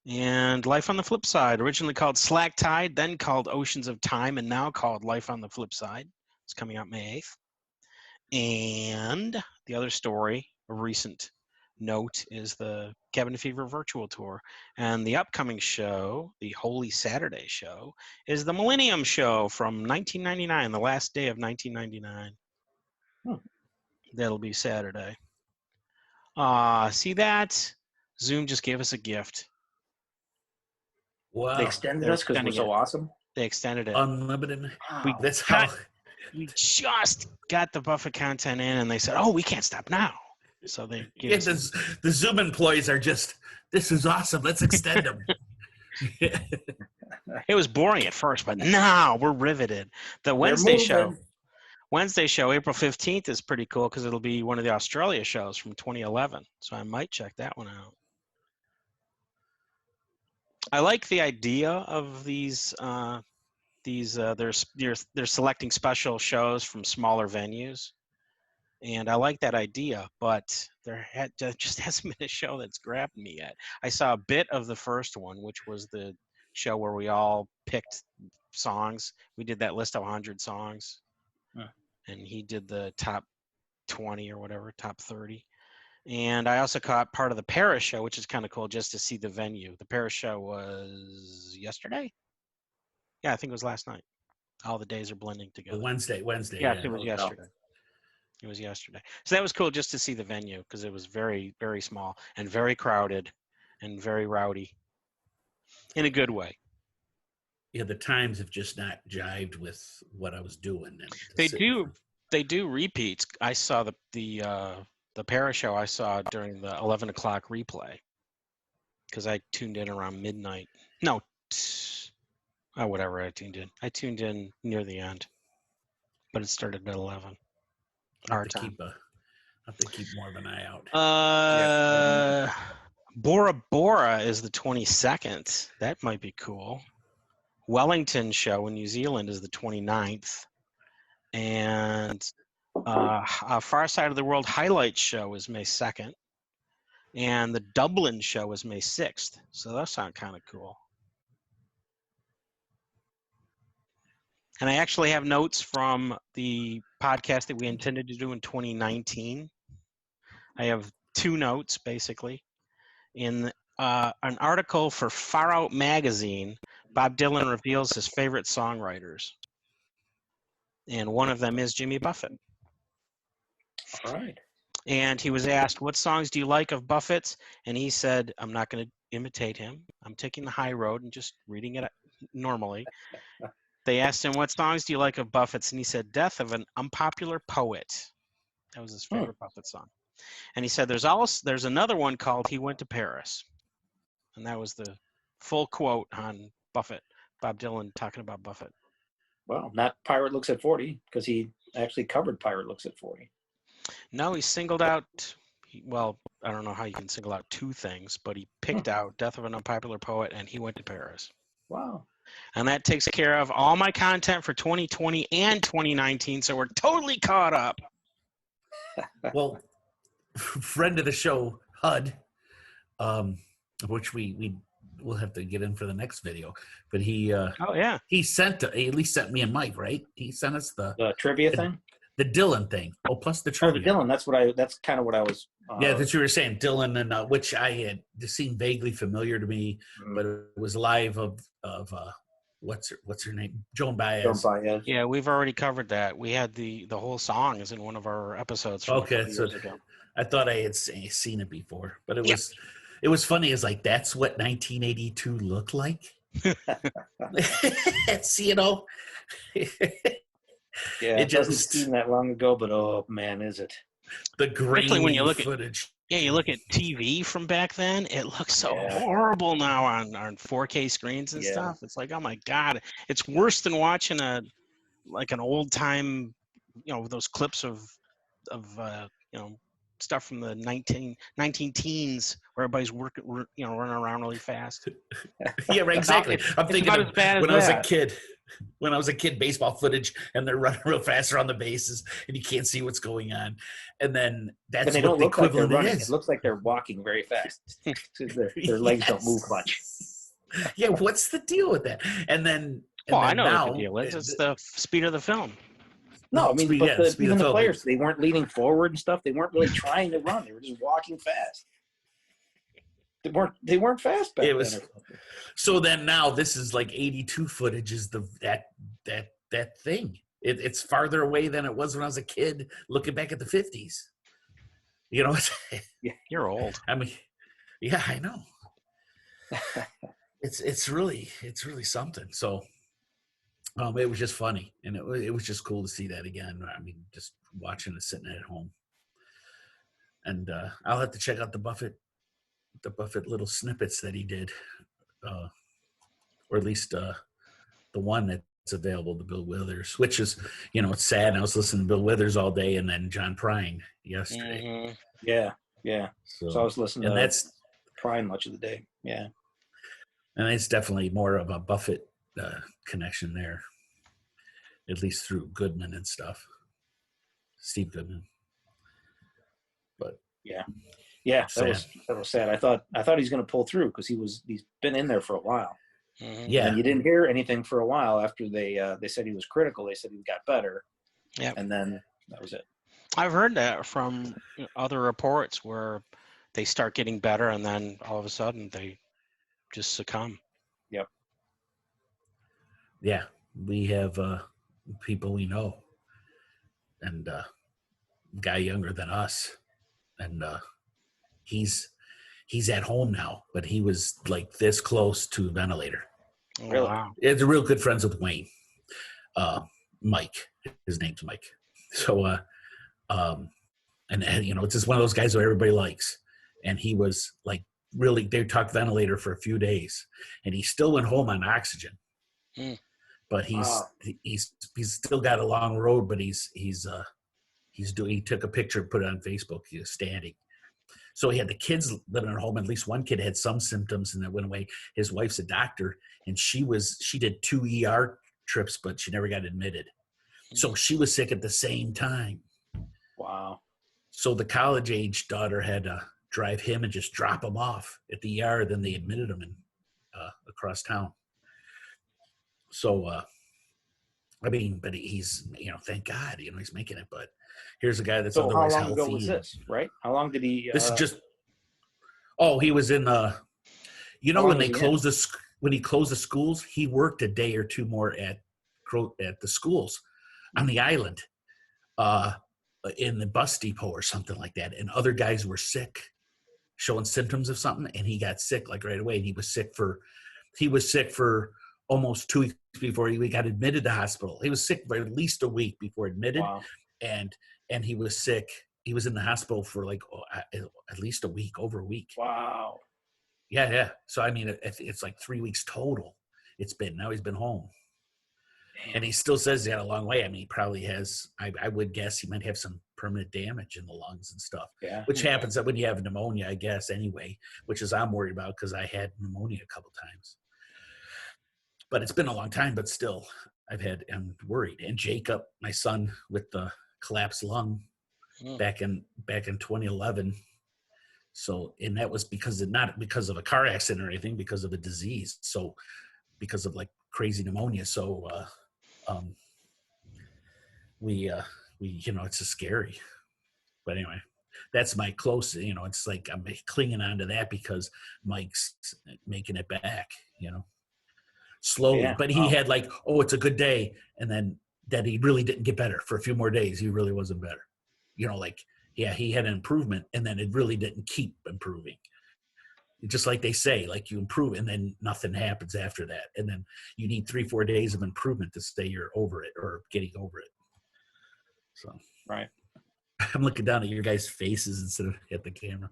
And Life on the Flip Side, originally called Slack Tide, then called Oceans of Time, and now called Life on the Flip Side. It's coming out May 8th. And the other story, a recent note, is the Cabin Fever virtual tour. And the upcoming show, the Holy Saturday show, is the Millennium Show from 1999, the last day of 1999. That'll be Saturday. See that? Zoom just gave us a gift. Wow. They extended They're us because we're extending so awesome. They extended it. Unlimited. We That's how. we just got the Buffett content in, and they said, "Oh, we can't stop now." So they gave us The Zoom employees are just, this is awesome. Let's extend them. It was boring at first, but now we're riveted. The Wednesday show, April 15th, is pretty cool because it'll be one of the Australia shows from 2011. So I might check that one out. I like the idea of these. They're selecting special shows from smaller venues, and I like that idea. But there just hasn't been a show that's grabbed me yet. I saw a bit of the first one, which was the show where we all picked songs. We did that list of 100 songs, and he did the top 20 or whatever, top 30. And I also caught part of the Paris show, which is kind of cool just to see the venue. The Paris show was yesterday? Yeah, I think it was last night. All the days are blending together. Wednesday. Yes, it was yesterday. It was yesterday. So that was cool just to see the venue because it was very, very small and very crowded and very rowdy in a good way. Yeah, the times have just not jived with what I was doing. They do repeats. I saw the Paris show I saw during the 11 o'clock replay because I tuned in around midnight. No, whatever I tuned in. I tuned in near the end, but it started at 11. Our time. Have to keep more of an eye out. Bora Bora is the 22nd. That might be cool. Wellington show in New Zealand is the 29th. And Far Side of the World Highlights show is May 2nd. And the Dublin show is May 6th. So that sounds kind of cool. And I actually have notes from the podcast that we intended to do in 2019. I have 2 notes, basically. In an article for Far Out Magazine, Bob Dylan reveals his favorite songwriters. And one of them is Jimmy Buffett. All right. And he was asked, what songs do you like of Buffett's? And he said, I'm not going to imitate him. I'm taking the high road and just reading it normally. They asked him, what songs do you like of Buffett's? And he said, Death of an Unpopular Poet. That was his favorite Buffett song. And he said there's another one called He Went to Paris. And that was the full quote on Buffett, Bob Dylan talking about Buffett. Well, not Pirate Looks at 40, because he actually covered Pirate Looks at 40. No, he singled out, well, I don't know how you can single out two things, but he picked out Death of an Unpopular Poet and He Went to Paris. Wow. And that takes care of all my content for 2020 and 2019, so we're totally caught up. Well, friend of the show, HUD, which we'll have to get in for the next video, but he he at least sent me and Mike, right? He sent us the trivia thing, the Dylan thing. Oh, plus the trivia. The Dylan. That's kind of what I was. Yeah, that you were saying Dylan, and which I had seemed vaguely familiar to me, but it was live of what's her name, Joan Baez. Yeah, we've already covered that. We had the whole song is in one of our episodes. From okay, so years ago. I thought I had seen it before, but it was funny. It's like that's what 1982 looked like. It's, you know. Yeah, it doesn't seem that long ago, but oh man, is it? The grainy when you look footage. You look at TV from back then, it looks so horrible now on 4K screens and stuff. It's like, oh my God, it's worse than watching an old time, those clips of stuff from the 19 teens where everybody's working, running around really fast. Yeah, right, exactly. I'm thinking of when I was a kid. When I was a kid, baseball footage, and they're running real fast around the bases, and you can't see what's going on. And then that's what the equivalent is. It looks like they're walking very fast. Their legs don't move much. Yeah, what's the deal with that? And then, I know what the deal is. It's the speed of the film. No, I mean, even the players, they weren't leaning forward and stuff. They weren't really trying to run. They were just walking fast. They weren't fast back then. So then now this is like 82 footage is that thing. It's farther away than it was when I was a kid looking back at the 50s. You know, you're old. I mean, yeah, I know. it's really something. So it was just funny, and it was just cool to see that again. I mean, just watching it sitting at home. And I'll have to check out the Buffett little snippets that he did, or at least the one that's available to Bill Withers, which is, it's sad. I was listening to Bill Withers all day and then John Prine yesterday. Mm-hmm. Yeah. So I was listening to Prine much of the day. Yeah. And it's definitely more of a Buffett connection there, at least through Goodman and stuff. Steve Goodman. But yeah, that was sad. I thought he's going to pull through because he's been in there for a while. Mm-hmm. Yeah, and you didn't hear anything for a while after they said he was critical. They said he got better. Yeah, and then that was it. I've heard that from other reports where they start getting better and then all of a sudden they just succumb. Yep. Yeah, we have people we know, and a guy younger than us, and he's at home now, but he was like this close to a ventilator. Oh, really? Wow. It's real good friends with Wayne. Mike, his name's Mike. So, and it's just one of those guys that everybody likes. And he was like, really, they talked ventilator for a few days, and he still went home on oxygen. But he's still got a long road, but he took a picture, put it on Facebook. He was standing. So he had the kids living at home. At least one kid had some symptoms, and that went away. His wife's a doctor, and she did 2 ER trips, but she never got admitted. So she was sick at the same time. Wow. So the college-age daughter had to drive him and just drop him off at the ER. Then they admitted him across town. So, but he's, thank God, he's making it. But here's a guy that's otherwise healthy. How long ago was this, right? How long did he? This is just. Oh, he was in. When he closed the schools, he worked a day or two more at the schools on the island, in the bus depot or something like that. And other guys were sick, showing symptoms of something, and he got sick like right away. And he was sick for almost 2 weeks before he got admitted to hospital. He was sick for at least a week before admitted. Wow. and he was sick. He was in the hospital for like at least a week, over a week. Wow. Yeah. So I mean, it's like 3 weeks total. Now he's been home. Damn. And he still says he had a long way. I mean, he probably has, I would guess he might have some permanent damage in the lungs and stuff. Yeah. Which happens when you have pneumonia, I guess, anyway, which is I'm worried about because I had pneumonia a couple times. But it's been a long time, but still, I'm worried. And Jacob, my son, with the collapsed lung back in 2011. So, and that was not because of a car accident or anything, because of a disease. So, because of like crazy pneumonia. So, we it's just scary. But anyway, that's my close, it's like I'm clinging on to that because Mike's making it back, slowly. Yeah. But he had like, oh, it's a good day. And then that he really didn't get better for a few more days. He really wasn't better. He had an improvement and then it really didn't keep improving. Just like they say, like you improve and then nothing happens after that. And then you need 3-4 days of improvement to say you're over it or getting over it. So right. I'm looking down at your guys' faces instead of at the camera.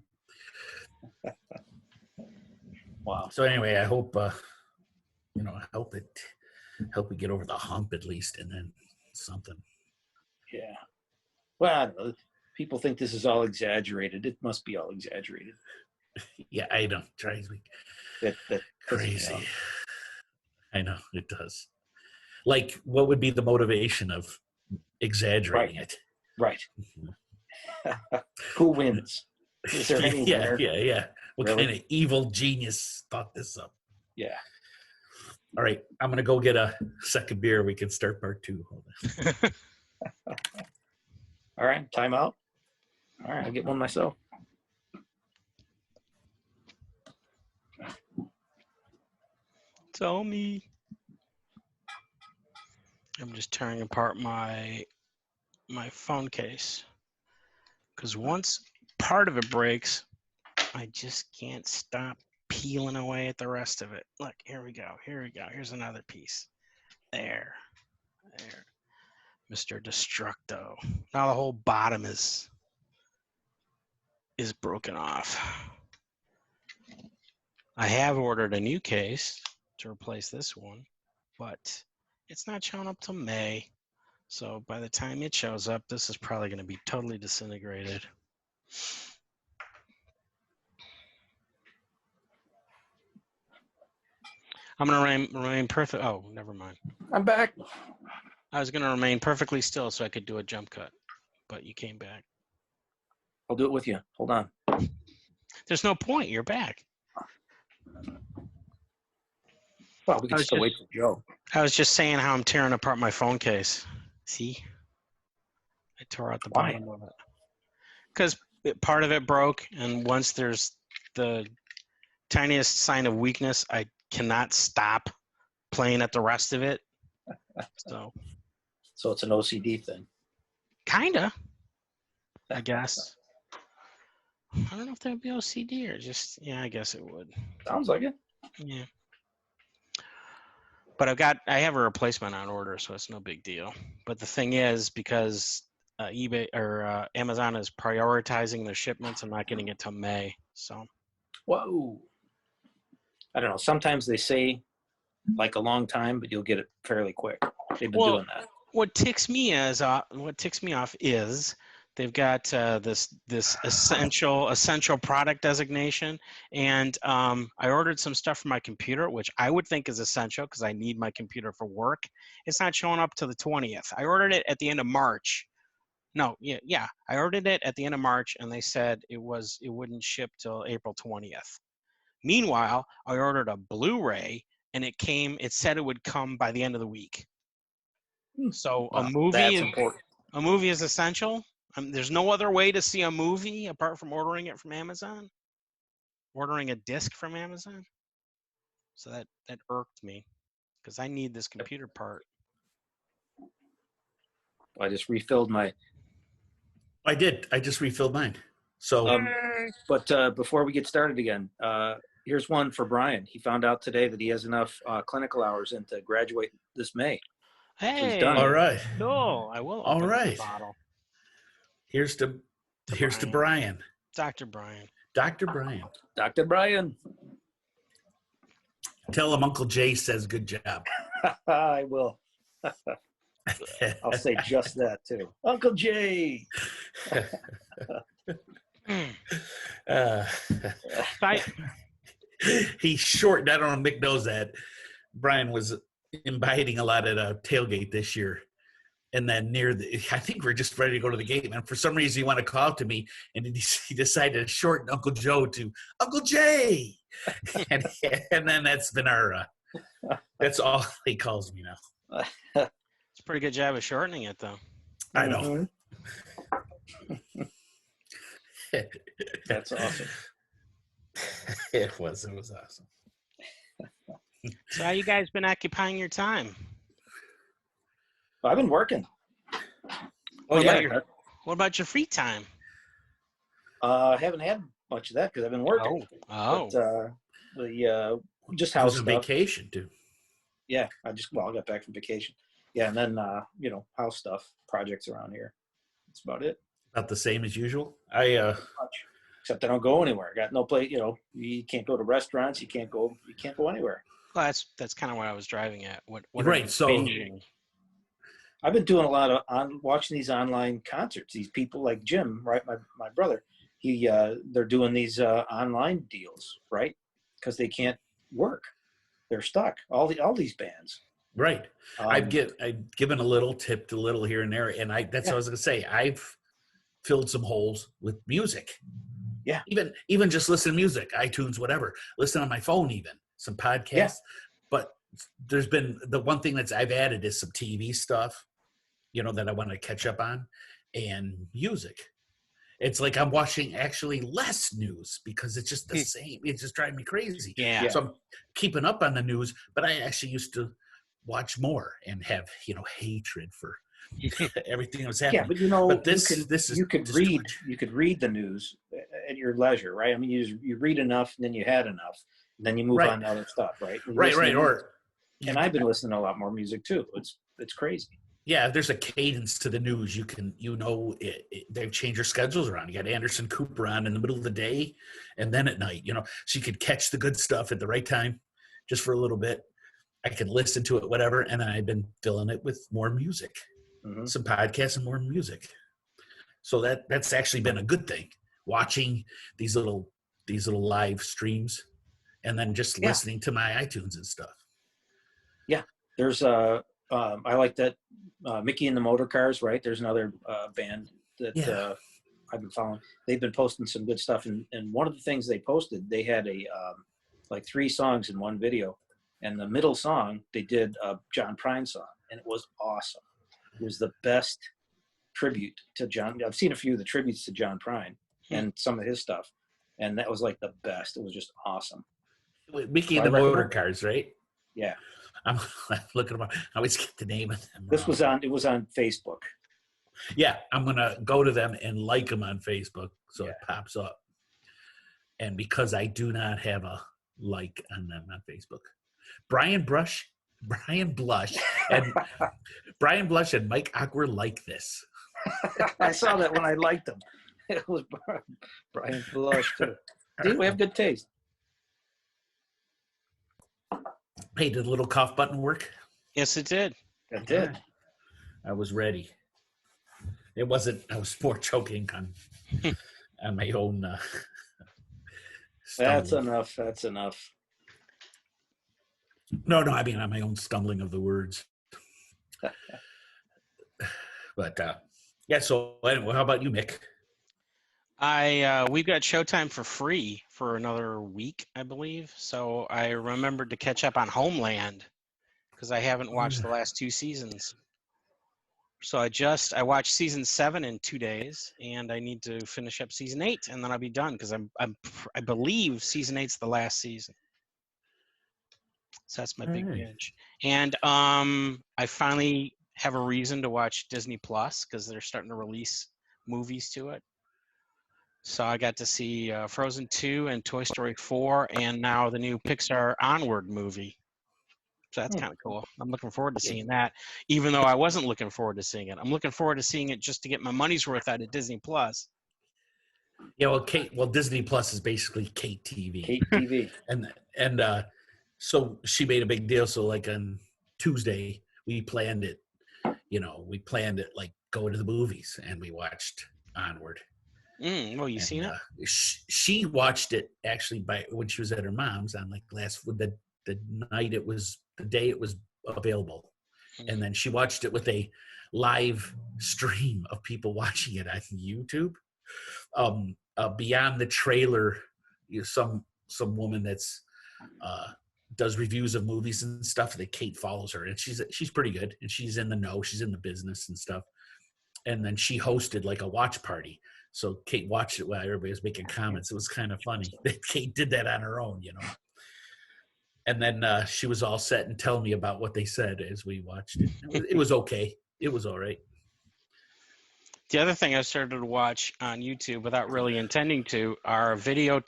Wow. So anyway, I hope, I hope we get over the hump at least and then something. Yeah. Well, I don't know. People think this is all exaggerated. It must be all exaggerated. Yeah, I know. Drives me That crazy. I know it does. Like, what would be the motivation of exaggerating it? Right. Who wins? Is there any winner? Yeah. What Really? kind of evil genius thought this up? Yeah. All right, I'm gonna go get a second beer. We can start part 2. Hold on. All right. Time out. All right. I'll get one myself. Tell me. I'm just tearing apart my phone case because once part of it breaks, I just can't stop peeling away at the rest of it. Look, here we go. Here's another piece. There, Mr. Destructo. Now the whole bottom is broken off. I have ordered a new case to replace this one, but it's not showing up till May. So by the time it shows up, this is probably going to be totally disintegrated. I'm going to remain perfect. Oh, never mind. I'm back. I was going to remain perfectly still so I could do a jump cut, but you came back. I'll do it with you. Hold on. There's no point. You're back. Well, we can still wait for Joe. I was just saying how I'm tearing apart my phone case. See? I tore out the bottom of it. Because part of it broke, and once there's the tiniest sign of weakness, I cannot stop playing at the rest of it. So it's an OCD thing. Kinda. I guess. I don't know if that would be OCD or just, yeah, I guess it would. Sounds like it. Yeah. But I have a replacement on order, so it's no big deal. But the thing is, because eBay or Amazon is prioritizing their shipments, I'm not getting it till May. So. Whoa. I don't know. Sometimes they say like a long time, but you'll get it fairly quick. They've been doing that. What ticks me off is they've got this essential product designation, and I ordered some stuff for my computer, which I would think is essential because I need my computer for work. It's not showing up to the 20th. I ordered it at the end of March. No, yeah, I ordered it at the end of March, and they said it wouldn't ship till April 20th. Meanwhile, I ordered a Blu-ray, and it said it would come by the end of the week. So a movie is essential. There's no other way to see a movie apart from ordering it from Amazon. Ordering a disc from Amazon. So that irked me because I need this computer part. I just refilled my. I did. I just refilled mine. So, but before we get started again, here's one for Brian. He found out today that he has enough clinical hours in to graduate this May. Hey, so he's done. All right. No, I will. All right. The bottle. Here's to Brian. Dr. Brian. Dr. Brian. Dr. Brian. Tell him Uncle Jay says good job. I will. I'll say just that too. Uncle Jay. He's short. I don't know if Mick knows that. Brian was imbibing a lot at a tailgate this year. And then I think we're just ready to go to the game. And for some reason, he wanted to call out to me, and he decided to shorten Uncle Joe to Uncle Jay. and then that's been that's all he calls me now. It's a pretty good job of shortening it, though. I know. That's awesome. It was awesome. So how you guys been occupying your time? I've been working. What about your free time? I haven't had much of that because I've been working. Oh. But, just house stuff. Vacation too. Yeah, I got back from vacation. Yeah, and then house stuff, projects around here. That's about it. About the same as usual. Except I don't go anywhere. I got no place. You can't go to restaurants. You can't go anywhere. Well, that's kind of what I was driving at. What right? So binging? I've been doing a lot of watching these online concerts. These people like Jim, right? My brother, they're doing these online deals, right? Because they can't work, they're stuck. All these bands, right? I've given a little, tipped a little here and there, and that's what I was gonna say. I've filled some holes with music. Yeah, even just listen to music, iTunes, whatever. Listen on my phone, even some podcasts. Yeah. But there's been the one thing I've added is some TV stuff, that I want to catch up on, and music. It's like I'm watching actually less news because it's just the same. It's just driving me crazy. Yeah. So I'm keeping up on the news, but I actually used to watch more and have hatred for everything that was happening. Yeah, but you could read the news at your leisure, right? I mean, you read enough, and then you had enough, and then you move on to other stuff, right? And I've been listening to a lot more music too. It's crazy. Yeah, there's a cadence to the news. You can, they've changed their schedules around. You got Anderson Cooper on in the middle of the day, and then at night. So you could catch the good stuff at the right time, just for a little bit. I could listen to it, whatever, and then I've been filling it with more music. Some podcasts and more music. So that's actually been a good thing. Watching these little live streams, and then just listening to my iTunes and stuff. Yeah, there's I like that Mickey and the Motor Cars. Right, there's another band that I've been following. They've been posting some good stuff, and one of the things they posted, they had a like 3 songs in one video, and the middle song they did a John Prine song, and it was awesome. It was the best tribute to John. I've seen a few of the tributes to John Prine and some of his stuff, and that was like the best. It was just awesome. Mickey and the Motor Cars, right? Yeah. I'm looking them up. I always get the name of them. It was on Facebook. Yeah, I'm gonna go to them and like them on Facebook, so it pops up. And because I do not have a like on them on Facebook, Brian Blush, and Mike Awkward like this. I saw that when I liked them. It was Brian Blush too. We have good taste. Hey, did the little cough button work? Yes, it did. It did. I was ready. It wasn't. I was more choking on my own. That's enough. No. I mean, on my own stumbling of the words. But So anyway, how about you, Mick? We've got Showtime for free for another week, I believe. So I remembered to catch up on Homeland because I haven't watched the last 2 seasons. So I watched season 7 in 2 days, and I need to finish up season 8, and then I'll be done because I believe season 8's the last season. So that's my big binge. And I finally have a reason to watch Disney Plus because they're starting to release movies to it. So I got to see Frozen 2 and Toy Story 4, and now the new Pixar Onward movie. So that's kind of cool. I'm looking forward to seeing that, even though I wasn't looking forward to seeing it. I'm looking forward to seeing it just to get my money's worth out of Disney Plus. Yeah, well, Disney Plus is basically Kate TV. Kate TV. and so she made a big deal. So like on Tuesday, we planned it. We planned it like go to the movies, and we watched Onward. Well, you seen it? She watched it actually when she was at her mom's on like the day it was available, and then she watched it with a live stream of people watching it on YouTube. Beyond the trailer, some woman that's does reviews of movies and stuff. That Kate follows her, and she's pretty good, and she's in the know. She's in the business and stuff. And then she hosted like a watch party. So Kate watched it while everybody was making comments. It was kind of funny that Kate did that on her own, And then she was all set and telling me about what they said as we watched it. It was okay. It was all right. The other thing I started to watch on YouTube without really intending to are video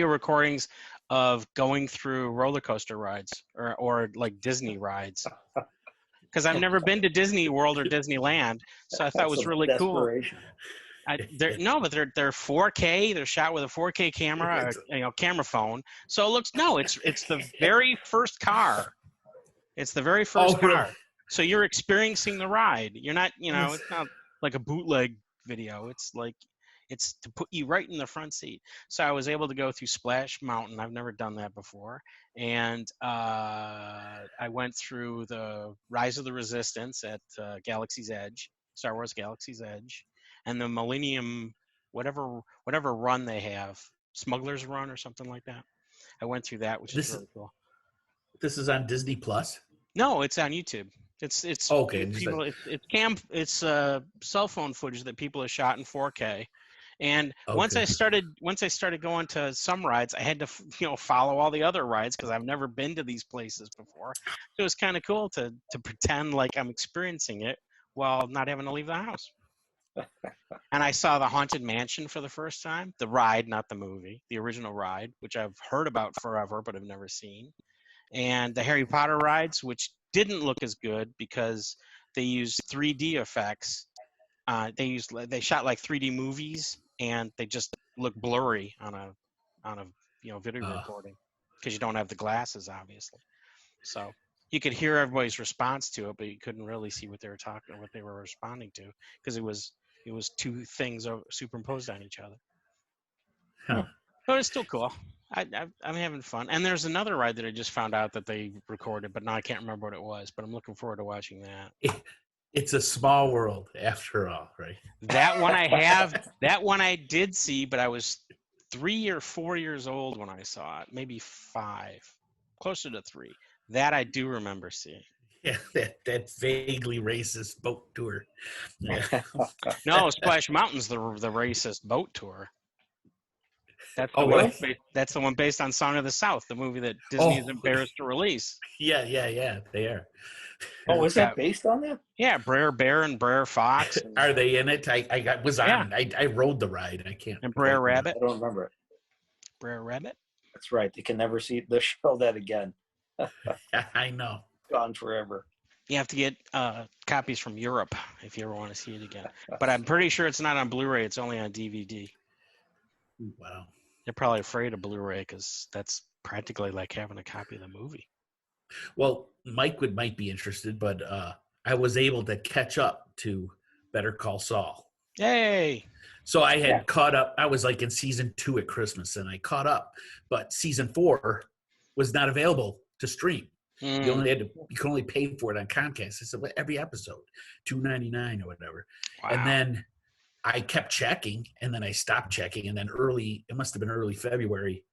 recordings of going through roller coaster rides or like Disney rides. Because I've never been to Disney World or Disneyland, so I thought it was really cool. They're 4K. They're shot with a 4K camera, camera phone. So it looks it's the very first car. It's the very first car. Really? So you're experiencing the ride. You're not, it's not like a bootleg video. It's to put you right in the front seat. So I was able to go through Splash Mountain. I've never done that before. And I went through the Rise of the Resistance at Galaxy's Edge, Star Wars Galaxy's Edge, and the Millennium, whatever run they have, Smuggler's Run or something like that. I went through that, which is really cool. This is on Disney Plus? No, it's on YouTube. It's okay. It's cell phone footage that people have shot in 4K. And once I started going to some rides, I had to follow all the other rides because I've never been to these places before. So it was kind of cool to pretend like I'm experiencing it while not having to leave the house. And I saw the Haunted Mansion for the first time, the ride, not the movie, the original ride, which I've heard about forever but have never seen, and the Harry Potter rides, which didn't look as good because they used 3D effects. They shot like 3D movies, and they just look blurry on a video recording because you don't have the glasses, obviously. So you could hear everybody's response to it, but you couldn't really see what they were talking or what they were responding to because it was two things superimposed on each other. Huh. But it's still cool. I'm having fun. And there's another ride that I just found out that they recorded, but now I can't remember what it was. But I'm looking forward to watching that. It's a small world after all, right? That one I did see, but I was 3 or 4 years old when I saw it, maybe 5, closer to 3. That I do remember seeing. Yeah, that vaguely racist boat tour. Yeah. No, Splash Mountain's the racist boat tour. That's the one based on Song of the South, the movie that Disney is embarrassed to release. Yeah, they are. Oh, is that based on that? Yeah, Brer Bear and Brer Fox. Are they in it? I was on. I rode the ride. I can't. And Brer Rabbit. I don't remember it. Brer Rabbit. That's right. They can never see the show that again. I know. Gone forever. You have to get copies from Europe if you ever want to see it again. But I'm pretty sure it's not on Blu-ray. It's only on DVD. Wow. They're probably afraid of Blu-ray because that's practically like having a copy of the movie. Well, Mike might be interested, but I was able to catch up to Better Call Saul. Yay! So I had caught up. I was like in season 2 at Christmas, and I caught up. But season 4 was not available to stream. You could only pay for it on Comcast. I said, well, every episode, $2.99 or whatever. Wow. And then I kept checking, and then I stopped checking, and then it must have been early February,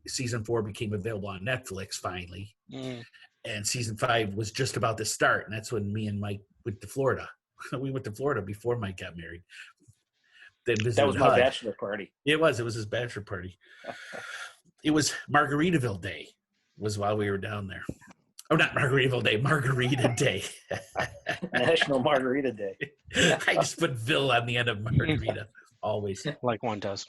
season 4 became available on Netflix finally, and season 5 was just about to start, and that's when me and Mike went to Florida. We went to Florida before Mike got married. That was my bachelor party. It was his bachelor party. It was Margaritaville Day was while we were down there. Oh, not Margaritaville Day, Margarita Day. National Margarita Day. I just put Ville on the end of Margarita, always. Like one does.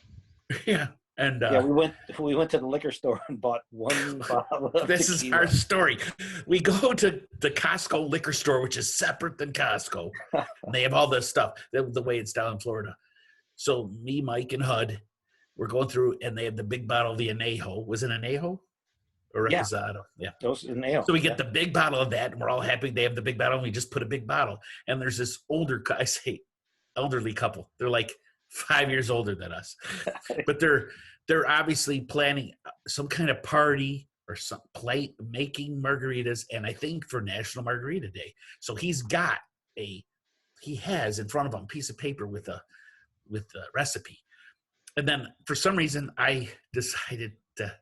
Yeah. And Yeah, we went to the liquor store and bought one bottle of this is tequila. our story. We go to the Costco liquor store, which is separate than Costco. And they have all this stuff, the way it's down in Florida. So me, Mike, and Hud, we're going through, and they have the big bottle of the Anejo. Was it Anejo? Or Yeah. Reposado? Yeah. Those in ale. So we get the big bottle of that, and we're all happy they have the big bottle, and we just put a big bottle. And there's this elderly couple. They're like 5 years older than us. But they're obviously planning some kind of party or some plate making margaritas, and I think for National Margarita Day. So he has in front of him a piece of paper with a recipe. And then for some reason I decided to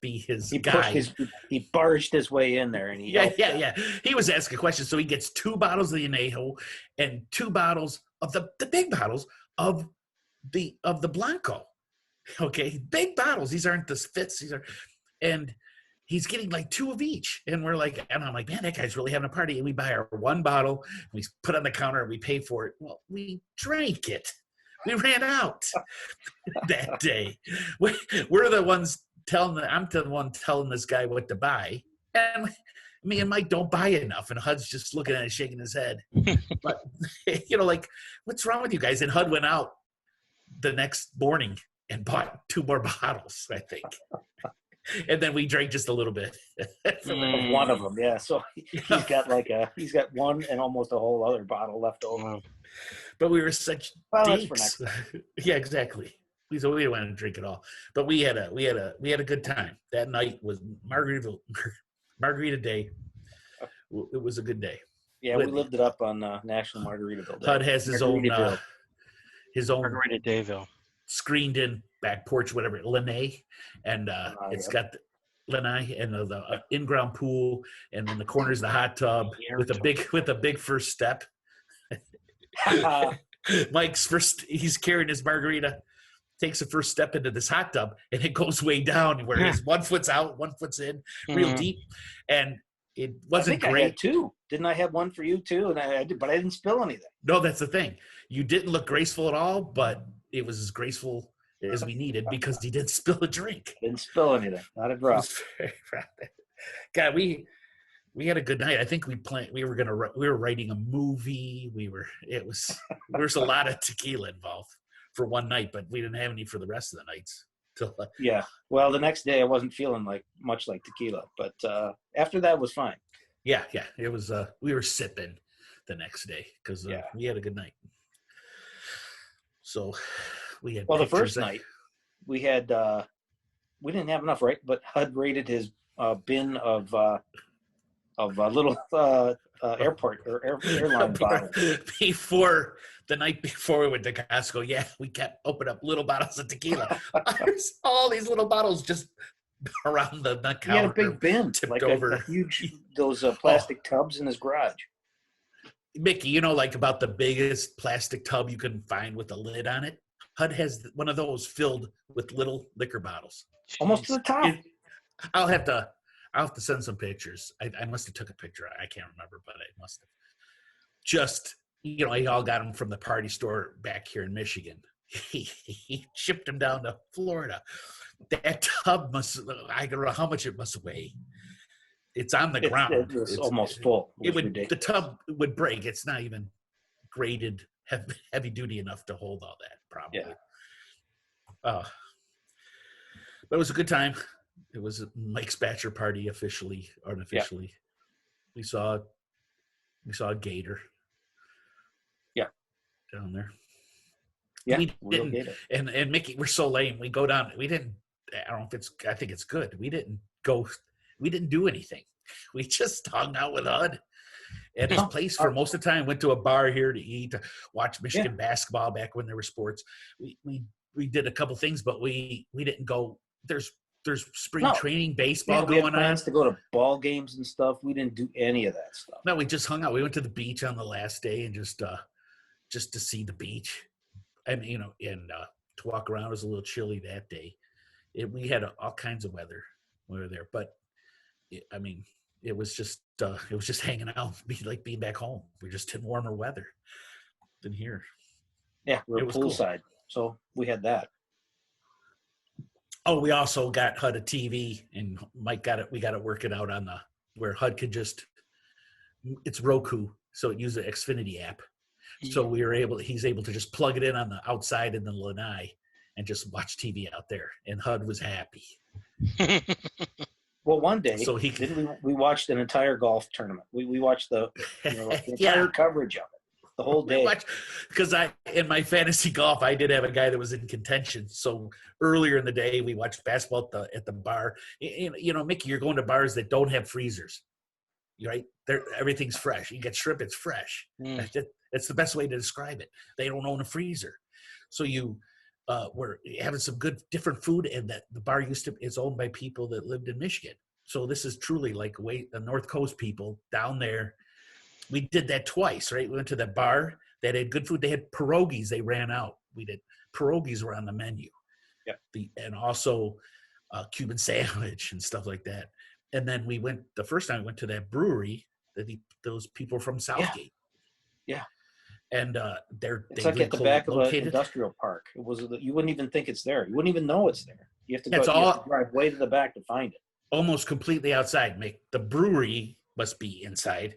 be his guy. He barged his way in there, and yeah. He was asking questions, so he gets 2 bottles of the Anejo and 2 bottles of the big bottles of the Blanco. Okay, big bottles. These aren't the fits. These are, and he's getting like 2 of each. And we're like, and I'm like, man, that guy's really having a party. And we buy our 1 bottle, and we put it on the counter, and we pay for it. Well, we drank it. We ran out that day. We're the ones I'm the one telling this guy what to buy. And me and Mike don't buy enough. And Hud's just looking at it, shaking his head. But, like, what's wrong with you guys? And Hud went out the next morning and bought 2 more bottles, I think. And then we drank just a little bit. One of them, yeah. So he's got 1 and almost a whole other bottle left over. But we were such dicks. Yeah, exactly. We didn't want to drink it all. But we had a good time. That night was Margarita Day. It was a good day. Yeah, we lived it up on National Margaritaville Day. Hud has his own Margarita Dayville screened in back porch, whatever, lanai, and it's got lanai and the in-ground pool, and in the corner's the hot tub with a big first step. Mike's he's carrying his margarita, takes the first step into this hot tub, and it goes way down where his 1 foot's out, 1 foot's in, real deep, and it wasn't great. I had 2. Didn't I have 1 for you too? And I did, but I didn't spill anything. No, that's the thing. You didn't look graceful at all, but it was as graceful as we needed because he didn't spill a drink. Didn't spill anything. Not a drop. God, we had a good night. I think we were writing a movie. There was a lot of tequila involved for one night, but we didn't have any for the rest of the nights. Yeah. Well, the next day I wasn't feeling much like tequila, but after that was fine. Yeah. It was. We were sipping the next day because we had a good night. So we had. Well, the first night we had. We didn't have enough, right? But Hud raided his bin of little airport or airline bottles. The night before we went to Costco, we kept opening up little bottles of tequila. There's all these little bottles just around the counter. He had a big bin, tipped over. A huge those plastic tubs in his garage. Mickey, like about the biggest plastic tub you can find with a lid on it. Hud has one of those filled with little liquor bottles, almost to the top. I'll have to send some pictures. I must have took a picture. I can't remember, but I must have. Just, he all got them from the party store back here in Michigan. He shipped them down to Florida. That tub I don't know how much it must weigh. It's on the ground. It's almost full. The tub would break. It's not even graded heavy duty enough to hold all that, probably. Yeah. But it was a good time. It was Mike's bachelor party, officially, unofficially. Yeah. We saw a gator. Yeah. Down there. Yeah. We didn't, and Mickey, we're so lame. We go down. We didn't. I think it's good. We didn't do anything. We just hung out with Hud at his place for most of the time. Went to a bar here to eat, to watch Michigan basketball back when there were sports. We did a couple things, but we didn't go. There's spring training baseball going on. Plans to go to ball games and stuff. We didn't do any of that stuff. No, we just hung out. We went to the beach on the last day and just to see the beach. And to walk around. It was a little chilly that day. We had all kinds of weather when we were there, but it was just hanging out, being back home. We're just in warmer weather than here. Yeah, we're poolside, so we had that. Oh, we also got HUD a TV, and Mike got it. We got it working out on where HUD could just. It's Roku, so it uses the Xfinity app. So he's able to just plug it in on the outside in the lanai and just watch TV out there. And HUD was happy. Well, one day, So we watched an entire golf tournament. We watched the entire coverage of it, the whole day. Because in my fantasy golf, I did have a guy that was in contention. So earlier in the day, we watched basketball at the bar. Mickey, you're going to bars that don't have freezers, right? Everything's fresh. You get shrimp, it's fresh. That's the best way to describe it. They don't own a freezer. So we're having some good different food, and that the bar is owned by people that lived in Michigan. So this is truly like the North Coast people down there. We did that twice, right? We went to that bar that had good food. They had pierogies. They ran out. We did pierogies were on the menu. Yeah. And also Cuban sandwich and stuff like that. And then the first time we went to that brewery, those people from Southgate. Yeah. And it's like at the back of an industrial park. You wouldn't even think it's there. You wouldn't even know it's there. You have to you have to drive way to the back to find it. Almost completely outside. The brewery must be inside,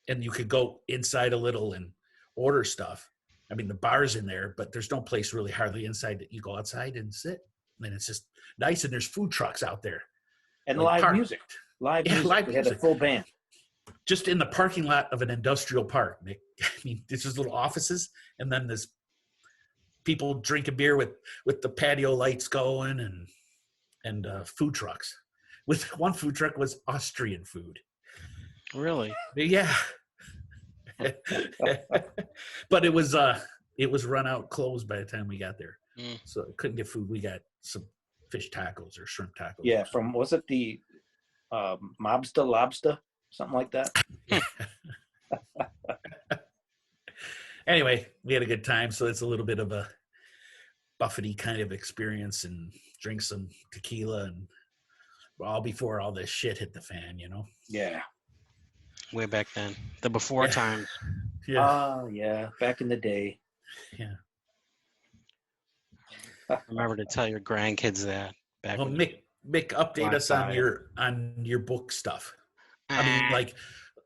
and you could go inside a little and order stuff. I mean, the bar's in there, but there's no place really hardly inside that you go outside and sit. And it's just nice, and there's food trucks out there. And live music. Live music. We had a full band. Just in the parking lot of an industrial park, Nick. I mean, there's just little offices, and then there's people drinking beer with the patio lights going, and food trucks. With one food truck was Austrian food. Really? Yeah. But it was run out, closed by the time we got there, so couldn't get food. We got some fish tacos or shrimp tacos. Yeah, was it the Mobster Lobster? Something like that. Anyway, we had a good time. So it's a little bit of a Buffety kind of experience, and drink some tequila, and all before all this shit hit the fan, Yeah. Way back then. The before times. Yeah. Oh, yeah. Back in the day. Yeah. Remember to tell your grandkids that. Well, Mick, update us on your book stuff. I mean,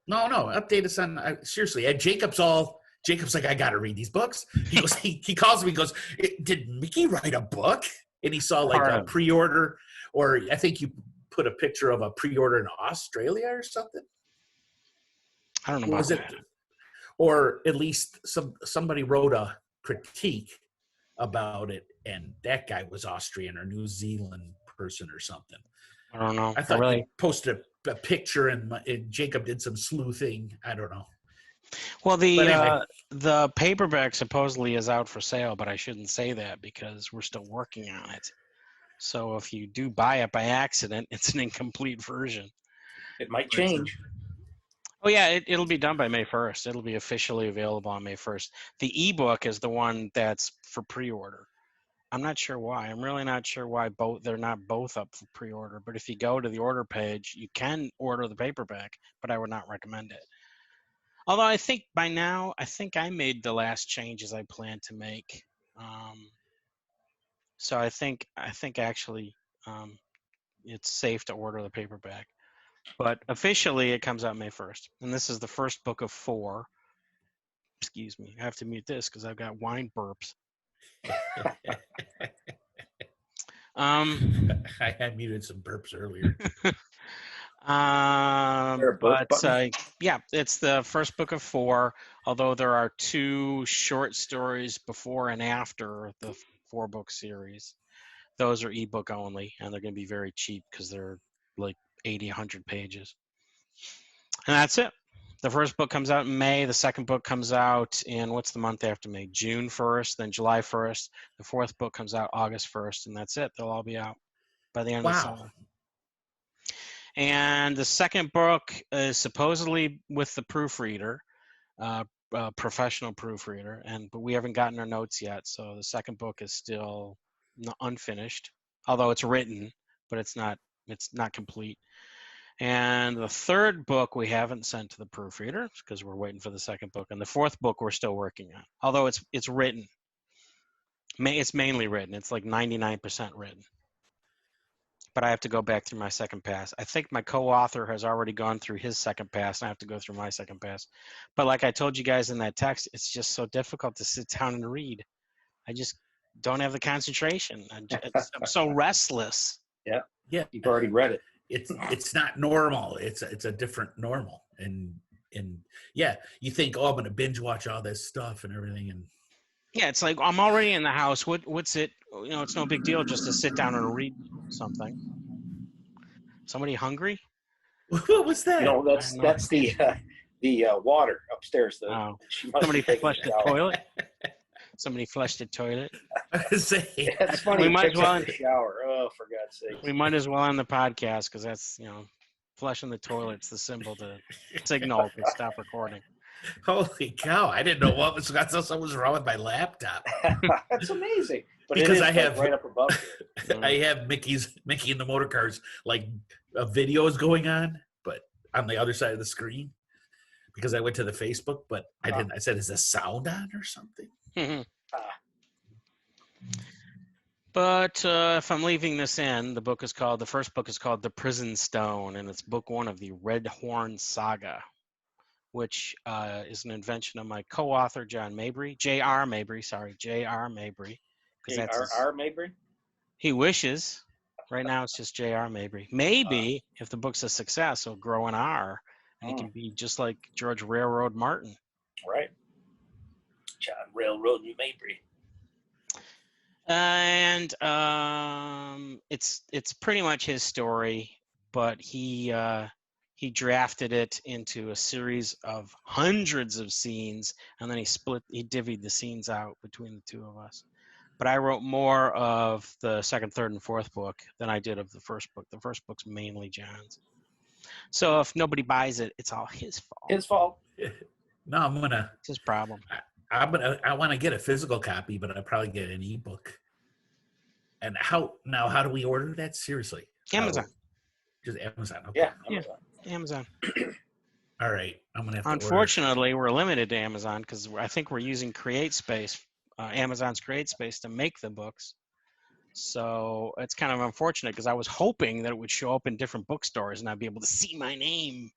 no, update us on, seriously, Jacob's like, I got to read these books. He goes, he calls me, he goes, did Mickey write a book? And he saw a pre-order, or I think you put a picture of a pre-order in Australia or something. I don't know about that. Or at least somebody wrote a critique about it, and that guy was Austrian or New Zealand person or something. I don't know. I thought he posted a picture, and Jacob did some sleuthing. I don't know. Well, the paperback supposedly is out for sale, but I shouldn't say that because we're still working on it. So if you do buy it by accident, it's an incomplete version. It might change. Oh, yeah, it'll be done by May 1st. It'll be officially available on May 1st. The ebook is the one that's for pre-order. I'm not sure why. I'm really not sure why they're not both up for pre-order. But if you go to the order page, you can order the paperback, but I would not recommend it. Although I think by now, I made the last changes I planned to make. So I think actually it's safe to order the paperback. But officially, it comes out May 1st. And this is the first book of 4. Excuse me. I have to mute this because I've got wine burps. I had muted some burps earlier. Yeah, it's the first book of 4, although there are 2 short stories before and after the 4-book series. Those are ebook only, and they're going to be very cheap because they're like 80, 100 pages. And that's it. The first book comes out in May. The second book comes out in, what's the month after May? June 1st, then July 1st. The 4th book comes out August 1st, and that's it. They'll all be out by the end of the summer. And the second book is supposedly with the proofreader, professional proofreader, but we haven't gotten our notes yet. So the second book is still unfinished, although it's written, but it's not complete. And the third book we haven't sent to the proofreader because we're waiting for the second book. And the 4th book we're still working on, although it's written. It's mainly written. It's like 99% written. but I have to go back through my second pass. I think my co-author has already gone through his second pass, and I have to go through my second pass. But like I told you guys in that text, it's just so difficult to sit down and read. I just don't have the concentration. I'm so restless. Yeah. Yeah. You've already read it. It's not normal. It's a different normal. And yeah, you think, oh, I'm going to binge watch all this stuff and everything. And yeah, it's like I'm already in the house. What's it? It's no big deal just to sit down and read something. Somebody hungry? what was that? That's the water upstairs. Somebody flushed the toilet. Somebody flushed the toilet. That's funny. We might as well the shower. Oh, for God's sake. We might as well end the podcast because that's flushing the toilet's the symbol to signal to stop recording. Holy cow! I didn't know what was. I thought something was wrong with my laptop. That's amazing. But because I have have right up above here. I have Mickey and the Motor Cars videos going on, but on the other side of the screen because I went to the Facebook, but I didn't. I said, "Is the sound on or something?" But if I'm leaving this in, the first book is called The Prison Stone, and it's book 1 of the Red Horn Saga, which is an invention of my co-author, J.R. Mabry. J.R. Mabry. J.R. Mabry? He wishes. Right now it's just J.R. Mabry. Maybe if the book's a success, it'll grow an R, and it can be just like George Railroad Martin. Right. John Railroad Mabry. And it's pretty much his story, but he drafted it into a series of hundreds of scenes, and then he divvied the scenes out between the two of us. But I wrote more of the second, third, and fourth book than I did of the first book. The first book's mainly John's. So if nobody buys it, it's all his fault. His fault. No, it's his problem. I want to get a physical copy, but I'll probably get an ebook. And how do we order that? Seriously? Amazon. Just Amazon. Okay. Yeah, Amazon. Yeah, Amazon. All right. I'm going to have to Unfortunately, we're limited to Amazon because I think we're using CreateSpace, Amazon's CreateSpace to make the books. So it's kind of unfortunate because I was hoping that it would show up in different bookstores and I'd be able to see my name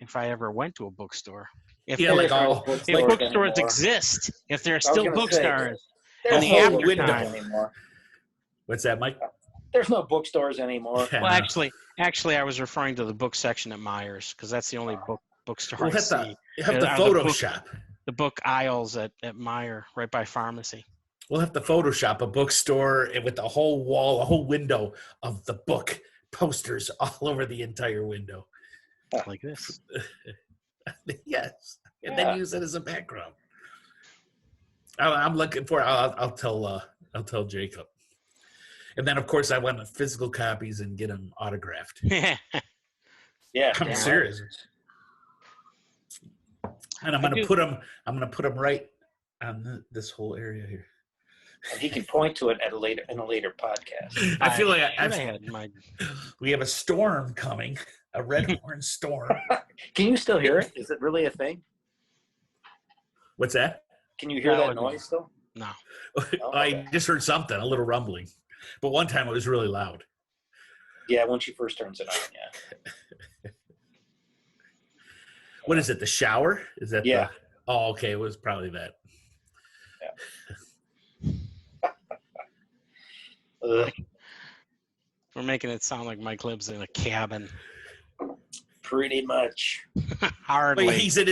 if I ever went to a bookstore. If bookstores exist, if there are still bookstores in the aftertime. Anymore. What's that, Mike? There's no bookstores anymore. Well, actually, I was referring to the book section at Myers because that's the only bookstore I see. You have to Photoshop. The book aisles at Meijer, right by pharmacy. We'll have to Photoshop a bookstore with the whole wall, a whole window of the book posters all over the entire window. Like this. Yes. And then use it as a background. I'm looking for. I'll tell Jacob. And then, of course, I want physical copies and get them autographed. Yeah, I'm serious. And I'm going to put them. I'm going to put them right on this whole area here. And he can point to it in a later podcast. I feel like we have a storm coming, a red horn storm. Can you still hear it? Is it really a thing? What's that? Can you hear that noise still? No. I just heard something, a little rumbling. But one time it was really loud. Yeah, when she first turns it on, yeah. What is it, the shower? Is that yeah. Oh, okay, it was probably that. Yeah. We're making it sound like Mike lives in a cabin. Pretty much. Hardly. Wait, he's in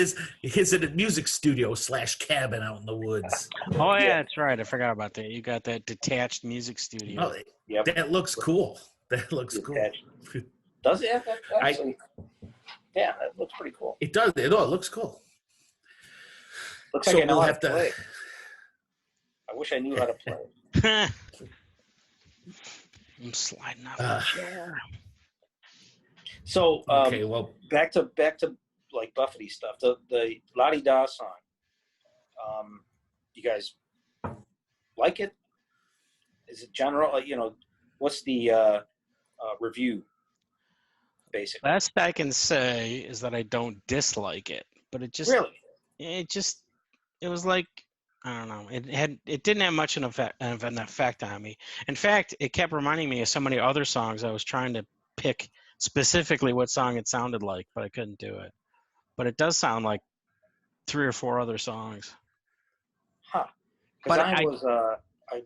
a music studio / cabin out in the woods. Oh yeah, that's right. I forgot about that. You got that detached music studio. Oh, yep. That looks cool. That looks detached. Cool. Does it? Actually, yeah, that looks pretty cool. It does. It looks cool. Looks like I know how to play. I wish I knew how to play. I'm sliding off my chair. So okay, well, back to like Buffety stuff. The La Di Da song. You guys like it? Is it general? What's the review? Basically, best I can say is that I don't dislike it, but it just really it was like I don't know. It didn't have much of an effect on me. In fact, it kept reminding me of so many other songs. I was trying to pick specifically what song it sounded like, but I couldn't do it. But it does sound like 3 or 4 other songs. Huh. But Because I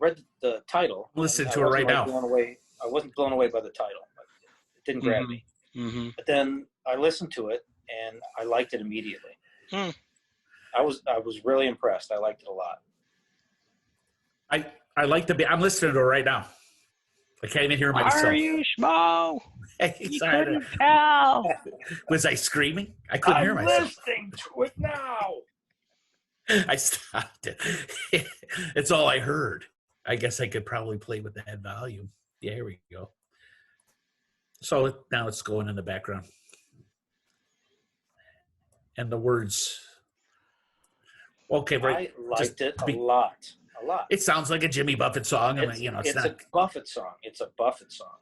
read the title. Listen and to it right now. I wasn't blown away by the title. It didn't grab me. Mm-hmm. But then I listened to it and I liked it immediately. Hmm. I was really impressed. I liked it a lot. I like the. I'm listening to it right now. I can't even hear myself. Are you Schmoe? You Sorry, couldn't tell. was I screaming? I couldn't hear myself. Listening to it now. I stopped it. It's all I heard. I guess I could probably play with that volume. Yeah, here we go. So now it's going in the background. And the words. Okay, right. I liked it a lot. A lot. It sounds like a Jimmy Buffett song. It's not. a Buffett song. It's a Buffett song.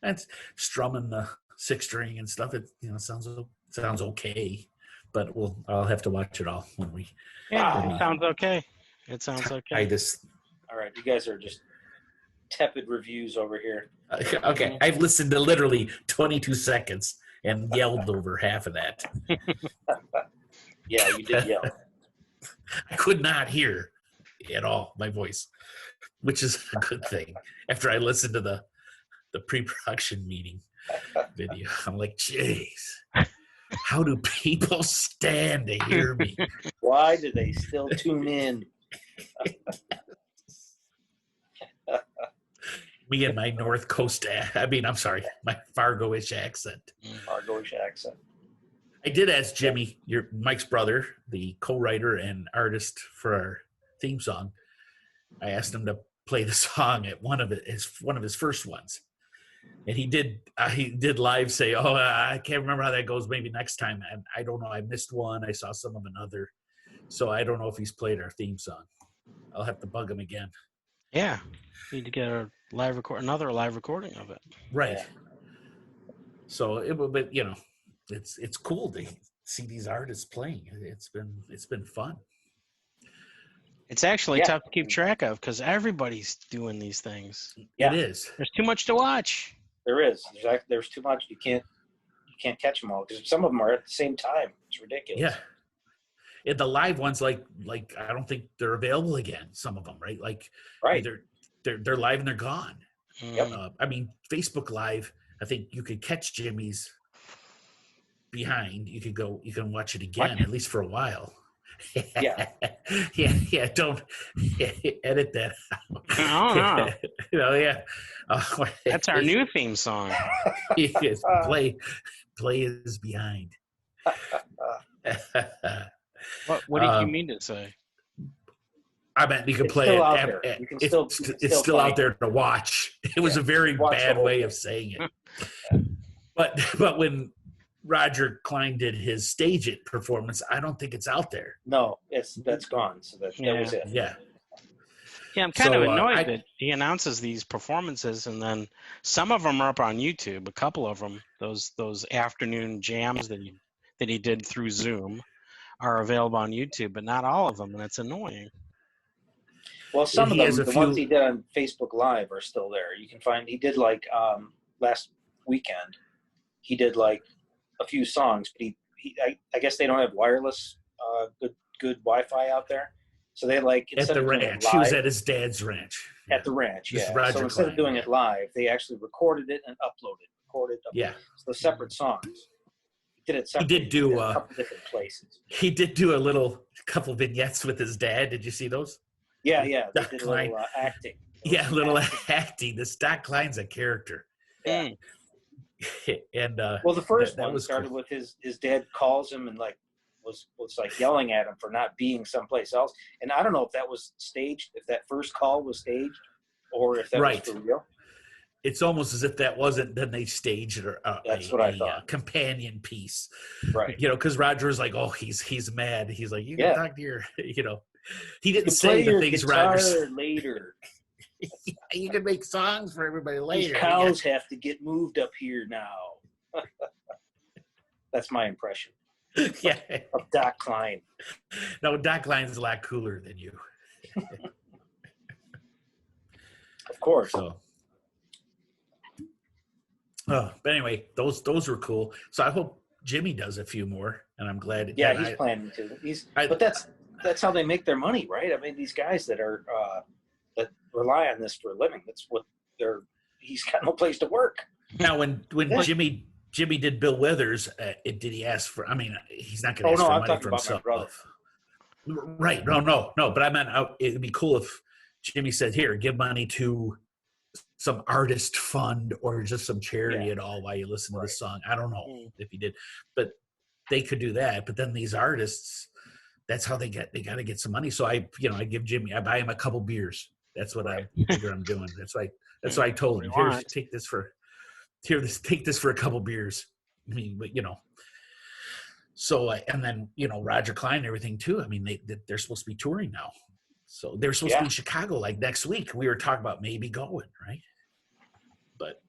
That's strumming the 6-string and stuff. It sounds okay, but I'll have to watch it all when we. Yeah, it sounds okay. It sounds okay. All right, you guys are just tepid reviews over here. Okay, I've listened to literally 22 seconds and yelled over half of that. Yeah, you did yell. I could not hear at all my voice, which is a good thing. After I listened to the pre-production meeting video, I'm like, jeez, how do people stand to hear me? Why do they still tune in? Me and my North Coast, my Fargo-ish accent. Fargo-ish accent. I did ask Jimmy, Mike's brother, the co-writer and artist for our theme song. I asked him to play the song at one of his first ones, and he did live say, "Oh, I can't remember how that goes. Maybe next time." And I don't know. I missed one. I saw some of another, so I don't know if he's played our theme song. I'll have to bug him again. Yeah, need to get another live recording of it. Right. Yeah. So it will, but it's cool to see these artists playing. It's been fun. It's actually tough to keep track of because everybody's doing these things. Yeah. It is. There's too much to watch. There is. There's too much. You can't catch them all because some of them are at the same time. It's ridiculous. Yeah. And the live ones, like I don't think they're available again. Some of them, right? Like, right. They're live and they're gone. Yep. Facebook Live. I think you could catch Jimmy's behind. You can watch it again at least for a while. Yeah. yeah. Don't edit that out. No. Yeah. That's our new theme song. Yes, play is behind. What did you mean to say? I meant you could It's play still it. out there. It's still out there to watch. It was a very bad way of saying it. But when Roger Klein did his Stage It performance, I don't think it's out there. No, that's gone. So that was it. Yeah. Yeah, I'm kind of annoyed that he announces these performances and then some of them are up on YouTube. A couple of them, those afternoon jams that he did through Zoom, are available on YouTube, but not all of them, and it's annoying. Well, some of them, the ones he did on Facebook Live are still there. You can find, he did like last weekend, he did like a few songs, but I guess they don't have wireless good Wi-Fi out there. So they at the ranch. He was at his dad's ranch. At the ranch, yeah. So instead Klein, of doing it live, they actually recorded it and uploaded. Yeah. So separate songs. He did it separate. He did do a couple different places. He did do a couple vignettes with his dad. Did you see those? Yeah. They did a little acting. Yeah, a little acting. The Doc Klein's a character. Yeah. And well, the first one started cool. with his dad calls him and was like yelling at him for not being someplace else. And I don't know if that was staged, if that first call was staged, or if that was for real. It's almost as if that wasn't. Then they staged a companion piece, right? Because Roger was like, "Oh, he's mad." He's like, "You can talk to your," He didn't say the things Roger later. You can make songs for everybody later. These cows have to get moved up here now. That's my impression. Yeah. of Doc Klein. No, Doc Klein's a lot cooler than you. Of course. So, but anyway, those were cool. So I hope Jimmy does a few more, and I'm glad. Yeah, he's planning to. But that's how they make their money, right? I mean, these guys that are that rely on this for a living. That's what they're. He's got no place to work. Now, when Jimmy did Bill Withers, did he ask for? I mean, he's not going to ask for I'm money talking for about himself. my brother. Right? No. But I meant it'd be cool if Jimmy said, "Here, give money to some artist fund or just some charity at all while you listen to the song." I don't know if he did, but they could do that. But then these artists, that's how they got to get some money. So I give Jimmy, I buy him a couple beers. That's what I figure I'm doing. That's why I told him, "Here, take this for a couple beers." I mean, but so and then Roger Klein and everything too. I mean, they're supposed to be touring now, so they're supposed to be in Chicago like next week. We were talking about maybe going, right? But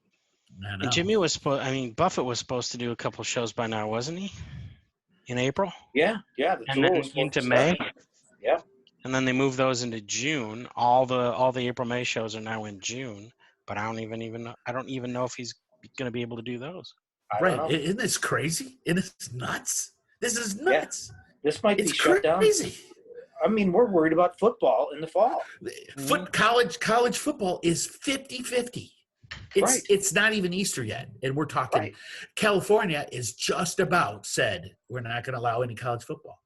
no. Jimmy was supposed. I mean, Buffett was supposed to do a couple shows by now, wasn't he? In April. Yeah. The and tour then was into May. Yeah. And then they moved those into June. All the April May shows are now in June. But I don't even know if he's going to be able to do those. Right? Isn't this crazy? It's nuts. This is nuts. Yeah. This might be shut down. Crazy. I mean, we're worried about football in the fall. College football is 50-50. It's not even Easter yet, and we're talking. Right. California is just about said we're not going to allow any college football.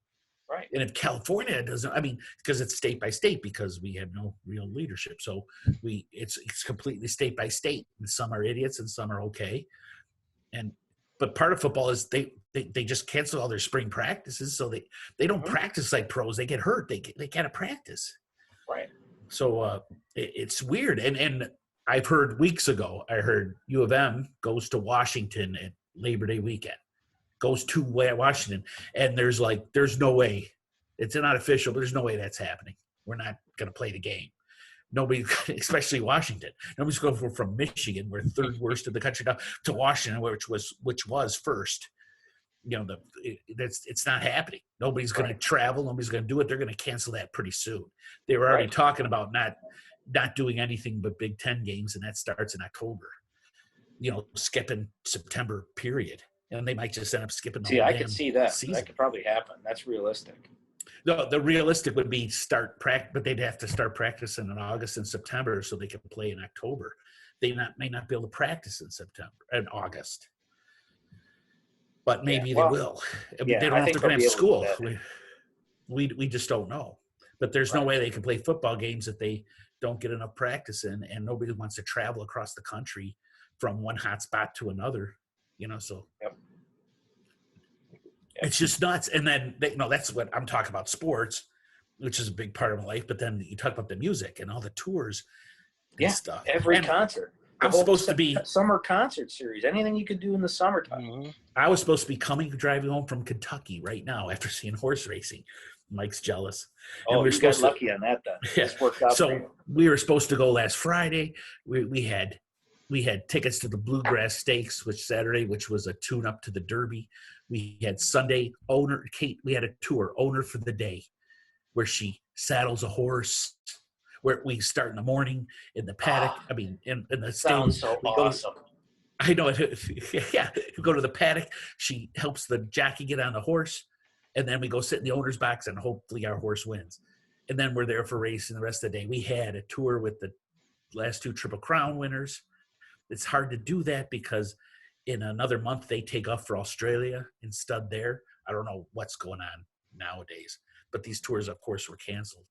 Right. And if California doesn't, I mean, because it's state by state, because we have no real leadership, so it's completely state by state. And some are idiots, and some are okay. But part of football is they just cancel all their spring practices, so they don't practice like pros. They get hurt. They gotta practice. Right. So it's weird. And I've heard weeks ago, I heard U of M goes to Washington at Labor Day weekend. Goes to Washington, and there's no way. It's not official, but there's no way that's happening. We're not gonna play the game. Nobody, especially Washington. Nobody's going from Michigan, we're third worst in the country now, to Washington, which was first. It's not happening. Nobody's going to travel. Nobody's going to do it. They're going to cancel that pretty soon. They were already talking about not doing anything but Big Ten games, and that starts in October. Skipping September period, and they might just end up skipping the whole I could see that. season. That could probably happen. That's realistic. No, the realistic would be start practice, but they'd have to start practicing in August and September so they can play in October. They may not be able to practice in September and August, but maybe they will. I mean, they don't have to go to school. We just don't know. But there's no way they can play football games if they don't get enough practice in, and nobody wants to travel across the country from one hot spot to another. So. Yep. It's just nuts. And then, that's what I'm talking about, sports, which is a big part of my life. But then you talk about the music and all the tours and stuff. Every concert. I'm supposed to be summer concert series. Anything you could do in the summertime. Mm-hmm. I was supposed to be driving home from Kentucky right now after seeing horse racing. Mike's jealous. Oh, you got lucky on that then. Yeah. This worked out. So we were supposed to go last Friday. We had tickets to the Bluegrass Stakes, Saturday, which was a tune-up to the Derby. We had Sunday Kate. We had a tour, Owner for the Day, where she saddles a horse. Where we start in the morning in the paddock. I mean, in the sounds so awesome. I know it. Yeah, we go to the paddock. She helps the jockey get on the horse, and then we go sit in the owner's box, and hopefully our horse wins. And then we're there for racing the rest of the day. We had a tour with the last two Triple Crown winners. It's hard to do that because in another month they take off for Australia and stud there. I don't know what's going on nowadays, but these tours, of course, were canceled,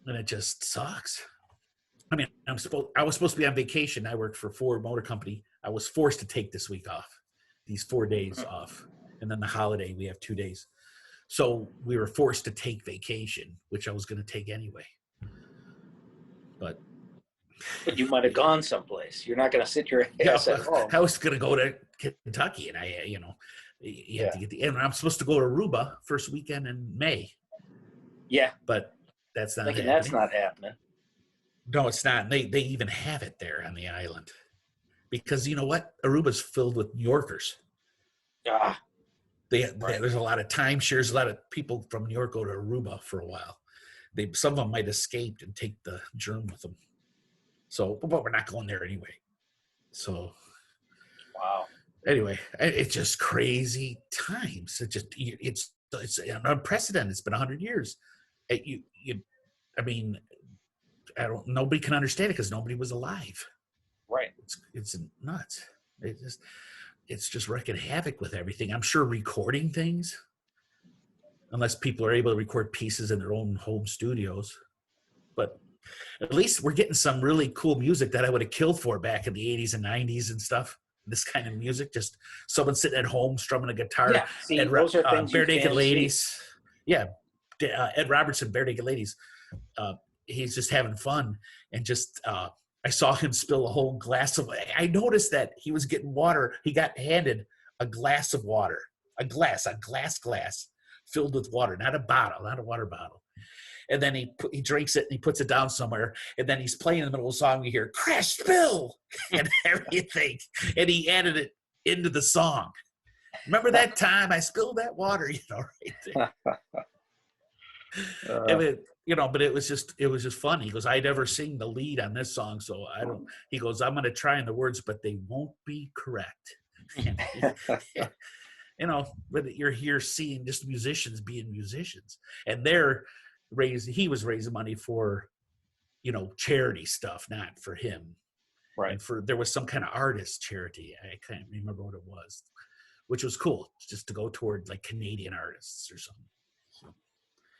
and it just sucks. I mean, I was supposed to be on vacation. I worked for Ford Motor Company. I was forced to take this week off, these 4 days off, and then the holiday we have 2 days. So we were forced to take vacation, which I was going to take anyway. But you might have gone someplace. You're not going to sit your ass at home. I was going to go to Kentucky, and you have to get and I'm supposed to go to Aruba first weekend in May. Yeah, but that's not happening. That's not happening. No, it's not. They even have it there on the island because you know what? Aruba's filled with New Yorkers. There's a lot of timeshares. A lot of people from New York go to Aruba for a while. Some of them might escape and take the germ with them. So, but we're not going there anyway. So, wow. Anyway, it's just crazy times. It's unprecedented. It's been 100 years. Nobody can understand it because nobody was alive. Right. It's nuts. It's just wreaking havoc with everything. I'm sure recording things, unless people are able to record pieces in their own home studios. But at least we're getting some really cool music that I would have killed for back in the 80s and 90s and stuff. This kind of music, just someone sitting at home strumming a guitar. Yeah, see, and those are things Bare you Naked can't Ladies. see. Yeah, Ed Robertson, Bare Naked Ladies. He's just having fun, and just I saw him spill a whole glass of. I noticed that he was getting water. He got handed a glass of water, a glass filled with water, not a bottle, not a water bottle. And then he drinks it and he puts it down somewhere. And then he's playing in the middle of the song. We hear crash, spill, and everything. And he added it into the song. Remember that time I spilled that water, right there. But it was just fun. He goes, I never sing the lead on this song, so I don't. He goes, I'm going to try in the words, but they won't be correct. But you're here seeing just musicians being musicians, and he was raising money for, charity stuff, not for him. Right. And there was some kind of artist charity. I can't remember what it was, which was cool, just to go toward like Canadian artists or something. So,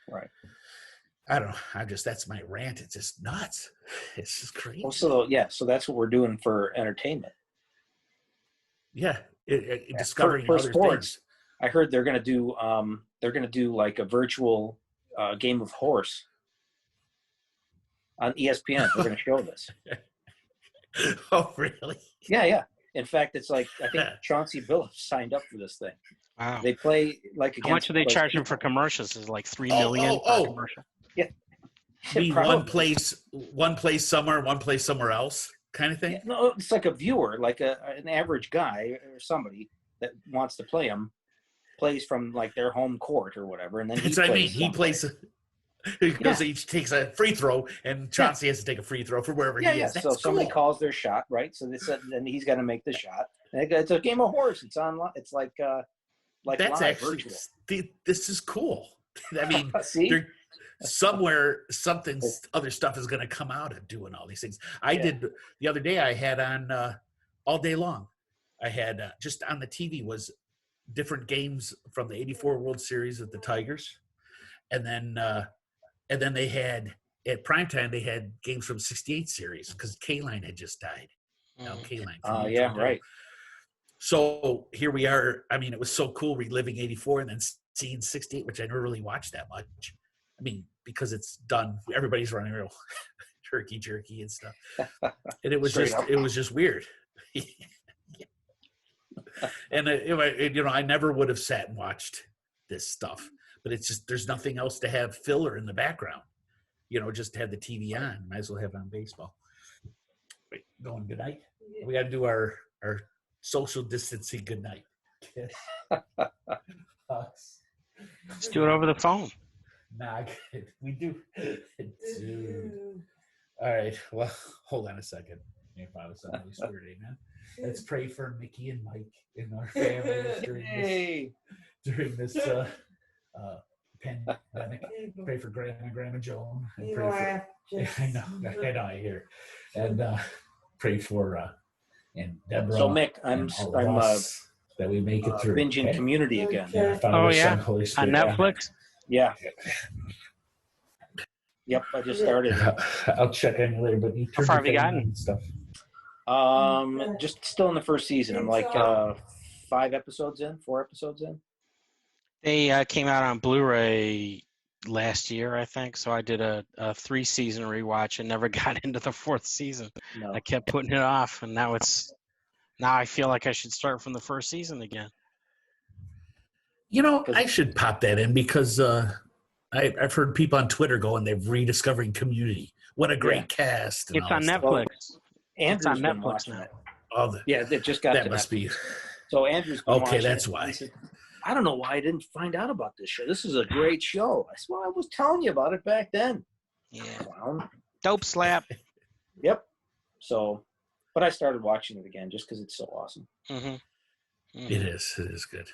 right. I don't know. That's my rant. It's just nuts. It's just crazy. So that's what we're doing for entertainment. Yeah. Discovering for other sports, things. I heard they're going to do like a virtual game of horse on ESPN. They're going to show this. Oh, really? Yeah. In fact, it's like, I think Chauncey Billups signed up for this thing. Wow. They play like against. How much are they charging for commercials? Is it like $3 million for a commercial? Yeah. Be one place somewhere, one place somewhere else kind of thing? Yeah, no, it's like a viewer, like an average guy or somebody that wants to play him, plays from like their home court or whatever, and then That's what I mean. He plays. He takes a free throw, and Chauncey has to take a free throw for wherever he is. Yeah. That's so somebody cool. calls their shot, right? So then he's got to make the shot. And it's a game of horse. It's online. It's like that's live, actually virtual. This is cool. I mean, see, somewhere other stuff is going to come out of doing all these things. I did the other day. I had on all day long. I had just on the TV was different games from the '84 World Series with the Tigers, and then they had at primetime they had games from '68 series because K-Line had just died. K-Line. yeah, right. So here we are. I mean, it was so cool reliving '84 and then seeing '68, which I never really watched that much. I mean, because it's done. Everybody's running real turkey jerky and stuff, and it was just weird. And I never would have sat and watched this stuff, but it's just there's nothing else to have filler in the background. Just to have the TV on. Might as well have on baseball. Wait, going good night. We got to do our social distancing good night. Let's do it over the phone. Nah, we do. Dude. All right. Well, hold on a second. May Father, Son, Holy Spirit, amen. Let's pray for Mickey and Mike and our families during this pandemic. Pray for Grandma Joan. And pray for, I know, I hear. And pray for and Deborah. So Mick, I'm that we make it through. Binging Community again. Father, Son, Holy Spirit, on Netflix. Yeah. Yep, I just started. I'll check in later, but how far have you gotten? Stuff. Just still in the first season. I'm like 4 episodes in. They came out on Blu-ray last year, I think. So I did a 3-season rewatch and never got into the 4th season. No. I kept putting it off, and now I feel like I should start from the 1st season again. I should pop that in because I've heard people on Twitter going, they're rediscovering Community. What a great cast. And it's on Netflix. Andrew's on been Netflix now. It. Yeah, they just got that to must Netflix. be. So Andrew's been Okay, watching that's it. why. I don't know why I didn't find out about this show. This is a great show. I said, well, I was telling you about it back then. Yeah. Clown. Dope slap. Yep. So, but I started watching it again just because it's so awesome. Mm-hmm. It is. It is good.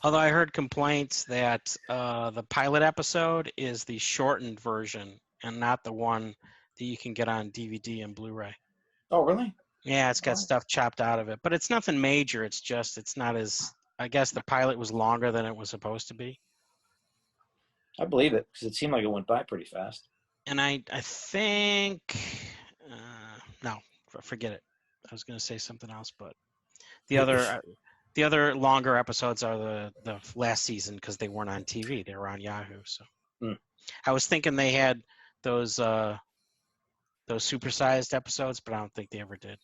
Although I heard complaints that the pilot episode is the shortened version and not the one that you can get on DVD and Blu-ray. Oh, really? Yeah, it's got stuff chopped out of it, but it's nothing major. It's just it's not as. I guess the pilot was longer than it was supposed to be. I believe it because it seemed like it went by pretty fast. And I think no, forget it. I was going to say something else, but the other longer episodes are the last season because they weren't on TV. They were on Yahoo. So I was thinking they had those supersized episodes, but I don't think they ever did.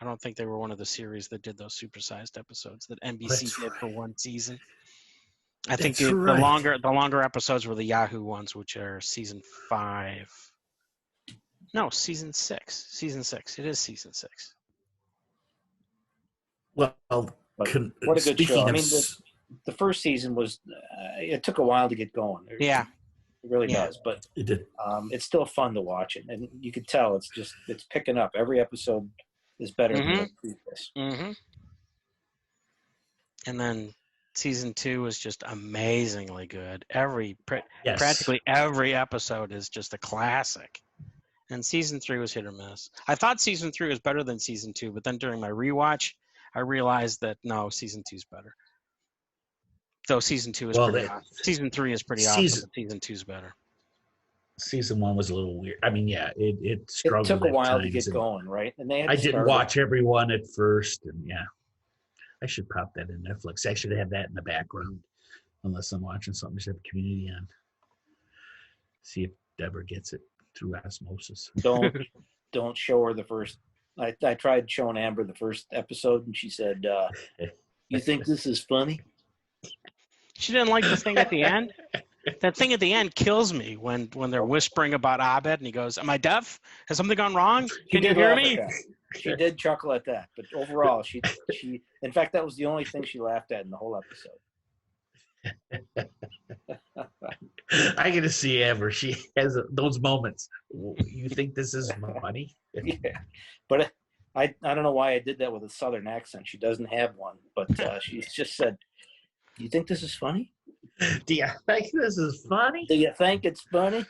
I don't think they were one of the series that did those supersized episodes that NBC did for one season. I think the longer episodes were the Yahoo ones, which are season 5. No, season 6. Season 6. It is season 6. Well, what a good show. I mean, the first season was, it took a while to get going. Yeah. It really does, but it did. It's still fun to watch it. And you could tell it's picking up. Every episode is better than the previous. Mm-hmm. And then season 2 is just amazingly good. Practically every episode is just a classic. And season 3 was hit or miss. I thought season 3 was better than season 2, but then during my rewatch, I realized that no, season 2 is better. Though season 2 is pretty awesome. Season 3 is pretty awesome, but season 2 is better. Season 1 was a little weird. I mean, yeah, it struggled. It took a while to get going, right? And I didn't watch every one at first, and yeah, I should pop that in Netflix. I should have that in the background, unless I'm watching something. I should have Community on. See if Deborah gets it through osmosis. Don't show her the first. I tried showing Amber the first episode, and she said, "You think this is funny?" She didn't like the thing at the end. That thing at the end kills me when they're whispering about Abed and he goes, "Am I deaf? Has something gone wrong? Can you hear me?" She did chuckle at that, but overall, she in fact, that was the only thing she laughed at in the whole episode. I get to see Amber. She has those moments. You think this is funny? Yeah, but I don't know why I did that with a Southern accent. She doesn't have one, but she just said, "Do you think this is funny? Do you think this is funny? Do you think it's funny?"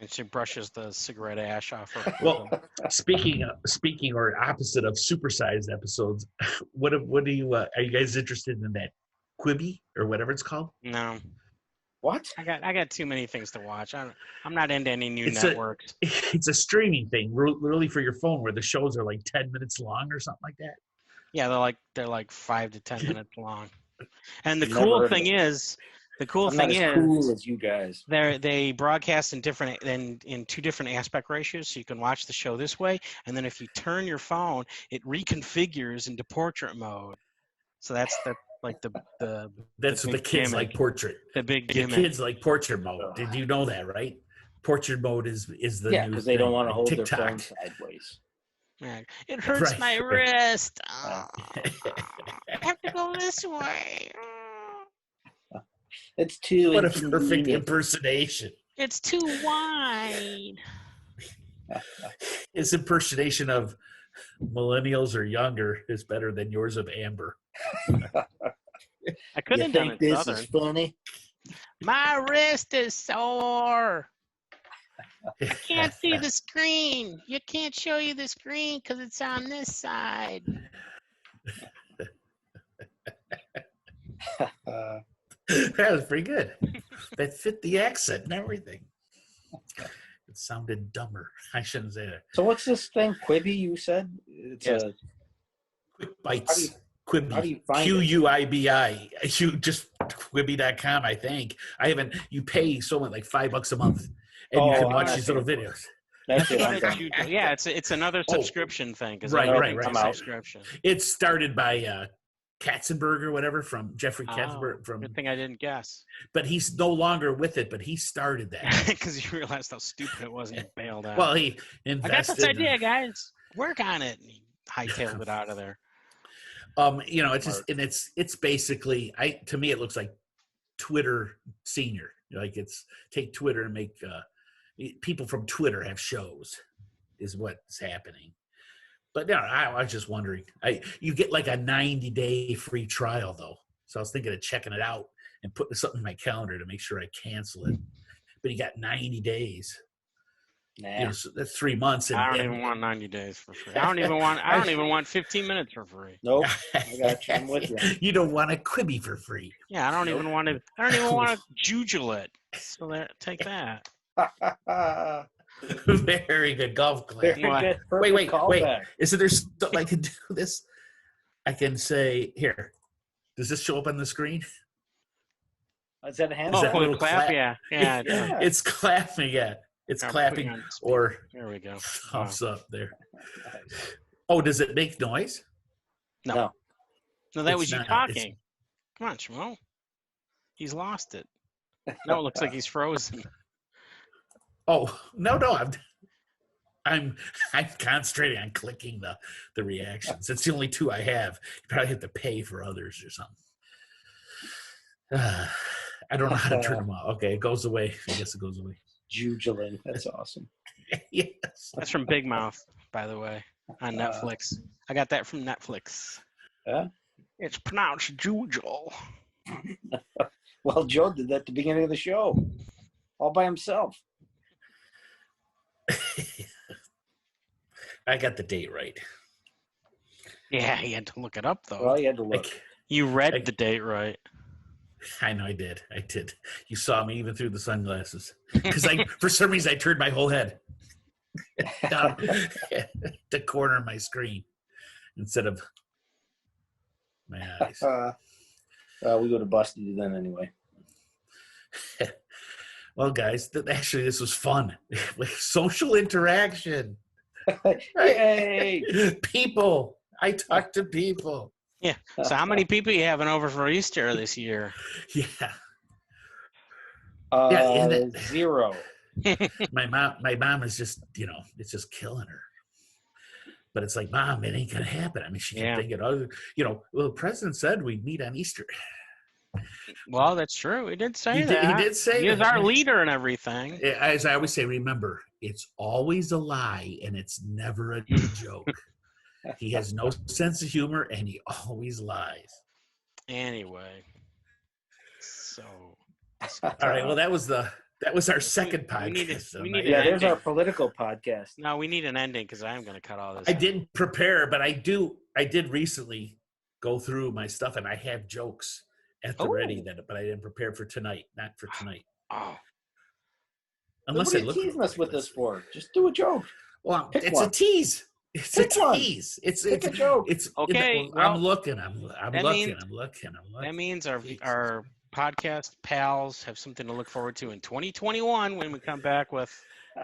And she brushes the cigarette ash off her. Well, speaking or opposite of supersized episodes, what do you are you guys interested in that Quibi or whatever it's called? No. What? I got too many things to watch. I'm not into any new networks. It's a streaming thing, really for your phone, where the shows are like 10 minutes long or something like that. Yeah, they're like 5 to 10 minutes long. And the cool thing is, cool as you guys. They broadcast in 2 different aspect ratios, so you can watch the show this way, and then if you turn your phone, it reconfigures into portrait mode. So that's the that's what the kids gimmick. Like portrait. The big gimmick. The kids like portrait mode. Did you know that, right? Portrait mode is the new because they don't want to hold TikTok. their phone sideways. Yeah. It hurts my wrist. Oh, I have to go this way. It's too. What a perfect impersonation. It's too wide. His impersonation of millennials or younger is better than yours of Amber. I couldn't have done it this Southern. Is funny? My wrist is sore. I can't see the screen. You can't show you the screen because it's on this side. That was pretty good. That fit the accent and everything. It sounded dumber. I shouldn't say that. So what's this thing, Quibi? You said it's a Quick Bites. Quibi. How do you find Q-U-I-B-I. You just Quibi.com, I think. You pay so much, like $5 a month, and you can watch these little videos. That's it. Yeah, it's another subscription thing. Right. Subscription. It's started by Katzenberg or whatever, from Jeffrey Katzenberg. Good thing I didn't guess. But he's no longer with it, but he started that. Because he realized how stupid it was and he bailed out. Well, he invested. I got this idea, guys. Work on it. And he hightailed it out of there. It's just, and it's basically, to me, it looks like Twitter Senior. Like it's take Twitter and make people from Twitter have shows, is what's happening. But no, I was just wondering. You get like a 90-day free trial though, so I was thinking of checking it out and putting something in my calendar to make sure I cancel it. But you got 90 days. Nah. So that's 3 months. And, I don't even want 90 days for free. I don't even want 15 minutes for free. Nope. I got you. I'm with you. You don't want a Quibi for free. Yeah, I don't even want to jujule it. So take that. Very good golf clap. Very good. Wait. Callback. Is there something I can do this? I can say, here, does this show up on the screen? Is that a hand? Is that a little clap? Yeah. It's clapping, yeah. It's clapping or there we go. Thumbs up there. Oh, does it make noise? No. No, that was you talking. Come on, Schmoe. He's lost it. No, it looks like he's frozen. Oh, no, I'm concentrating on clicking the reactions. It's the only two I have. You probably have to pay for others or something. I don't know how to turn them off. Okay, it goes away. I guess it goes away. Jujuling. That's awesome. Yes. That's from Big Mouth, by the way, on Netflix. I got that from Netflix. It's pronounced Jujul. Well, Joe did that at the beginning of the show, all by himself. I got the date right. Yeah, he had to look it up, though. Well, you had to look. You read the date right. I know I did. You saw me even through the sunglasses. Because for some reason, I turned my whole head down the corner of my screen instead of my eyes. We would have busted you then anyway. Well, guys, actually, this was fun. Social interaction. Yay! People. I talk to people. Yeah. So how many people you having over for Easter this year? Yeah. Zero. My mom is just, it's just killing her. But it's like, Mom, it ain't gonna happen. I mean, she kept thinking, well, the president said we'd meet on Easter. Well, that's true. He did say that. He did say he is our leader and everything. As I always say, remember, it's always a lie and it's never a good joke. He has no sense of humor and he always lies. Anyway, so all right. Well, that was our second podcast. There's our political podcast. No, we need an ending because I am going to cut all this. I didn't prepare, but I did recently go through my stuff and I have jokes at the ready but I didn't prepare for tonight. Not for tonight. Oh. Unless what are you teasing us with this for? Just do a joke. Well, it's a tease. It's a tease. It's a joke. It's okay. I'm looking. I'm looking. That means our podcast pals have something to look forward to in 2021 when we come back with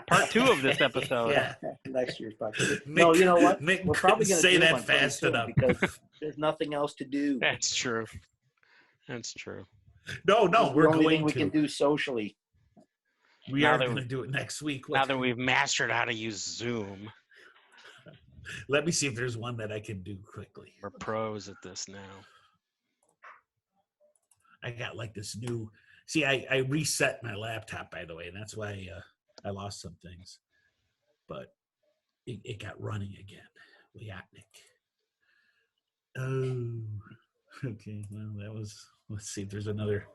part 2 of this episode. Yeah, next year's podcast. No, you know what? We're probably going to say that fast enough because there's nothing else to do. That's true. No, we're going to. We can do socially. We are going to do it next week. Now that we've mastered how to use Zoom. Let me see if there's one that I can do quickly. We're pros at this now. I got like this new. See, I reset my laptop, by the way, and that's why I lost some things. But it got running again. Liatnik. Oh, okay. Well, that was. Let's see if there's another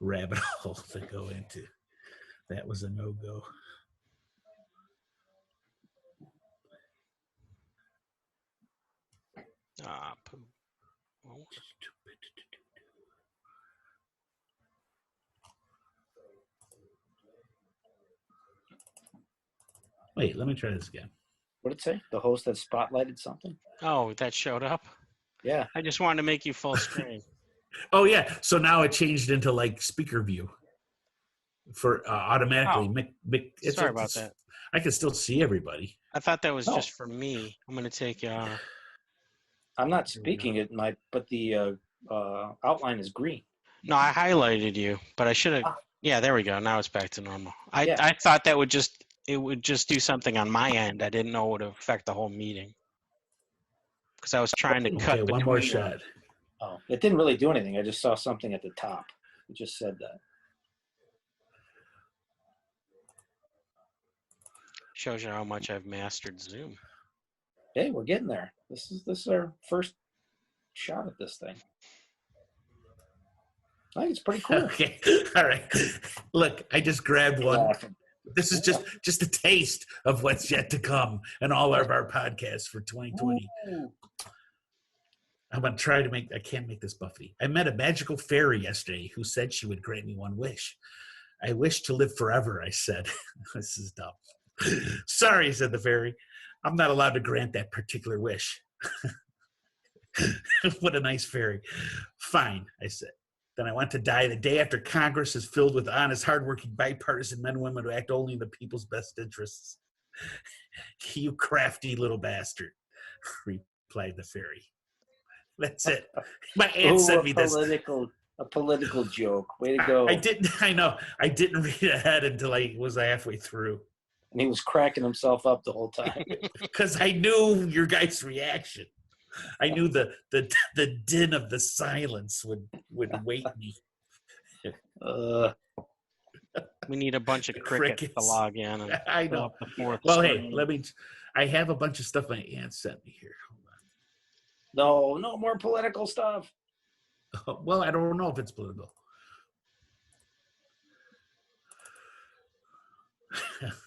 rabbit hole to go into. That was a no-go. Wait, let me try this again. What did it say? The host has spotlighted something? Oh, that showed up? Yeah. I just wanted to make you full screen. Oh, yeah. So now it changed into like speaker view for automatically. Oh. Sorry about that. I can still see everybody. I thought that was just for me. I'm going to take I'm not speaking it, but the outline is green. No, I highlighted you, but I should have. Yeah, there we go. Now it's back to normal. I thought that would just do something on my end. I didn't know it would affect the whole meeting. because I was trying to cut. Okay, one more shot. Oh, it didn't really do anything. I just saw something at the top. It just said that. Shows you how much I've mastered Zoom. Hey, we're getting there. This is our first shot at this thing. I think it's pretty cool. Okay, all right. Look, I just grabbed one. Laughing. This is just a taste of what's yet to come in all of our podcasts for 2020. Ooh. I'm going to try to I can't make this Buffy. I met a magical fairy yesterday who said she would grant me one wish. I wish to live forever, I said. This is dumb. Sorry, said the fairy. I'm not allowed to grant that particular wish. What a nice fairy. Fine, I said. Then I want to die the day after Congress is filled with honest, hardworking, bipartisan men and women who act only in the people's best interests. You crafty little bastard, replied the fairy. That's it. My aunt sent me this. A political joke. Way to go. I know. I didn't read ahead until I was halfway through. And he was cracking himself up the whole time. Because I knew your guys' reaction. I knew the din of the silence would wait me. We need a bunch of crickets to log in. And I know. Up the fourth Well, screen. hey, I have a bunch of stuff my aunt sent me here. No more political stuff. Hold on. Well, I don't know if it's political.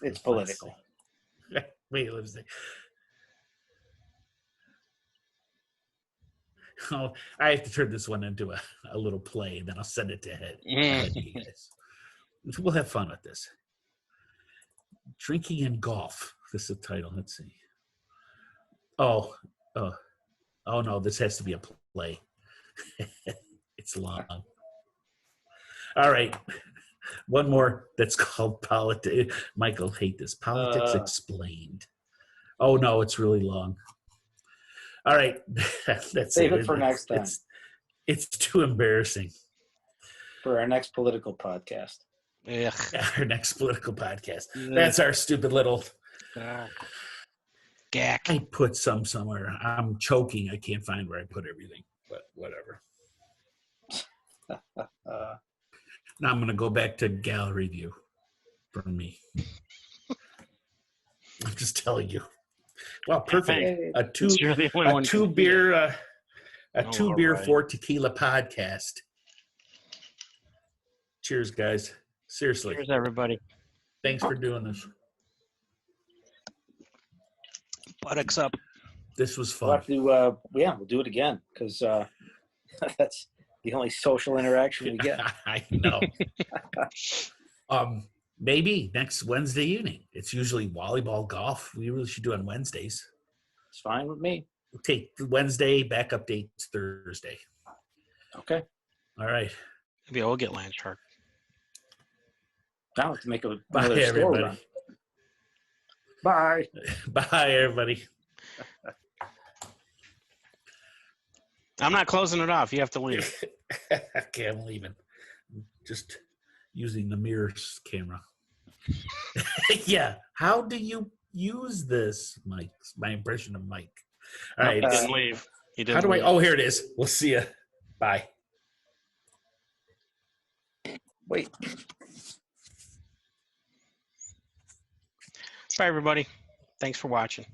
It's political. Wait, let's see. Oh, I have to turn this one into a little play, and then I'll send it to Ed. You guys. We'll have fun with this. Drinking and golf. This is the title. Let's see. Oh no, this has to be a play. It's long. All right. One more that's called Politics. Michael hate this. Politics Explained. Oh no, it's really long. All right. That's Save it for next time. It's too embarrassing. For our next political podcast. Ugh. Our next political podcast. Ugh. That's our stupid little Gack. I put some somewhere. I'm choking. I can't find where I put everything, but whatever. Now I'm going to go back to gallery view for me. I'm just telling you. Well, perfect. A two beer, right. 4 tequila podcast. Cheers, guys. Seriously. Cheers, everybody. Thanks for doing this. Buttocks up. This was We'll fun. we'll do it again because that's the only social interaction we get. I know. Maybe next Wednesday evening. It's usually volleyball, golf. We really should do it on Wednesdays. It's fine with me. We'll take Wednesday, back updates Thursday. Okay. All right. Maybe I'll get land shark. Now I have to make Bye, another store everybody. run. Bye. Bye, everybody. I'm not closing it off. You have to leave. Okay, I'm leaving. Just using the mirror's camera. Yeah. How do you use this, Mike? My impression of Mike. All right. He didn't leave. He didn't How do leave. Oh, here it is. We'll see you. Bye. Wait. Bye, everybody. Thanks for watching.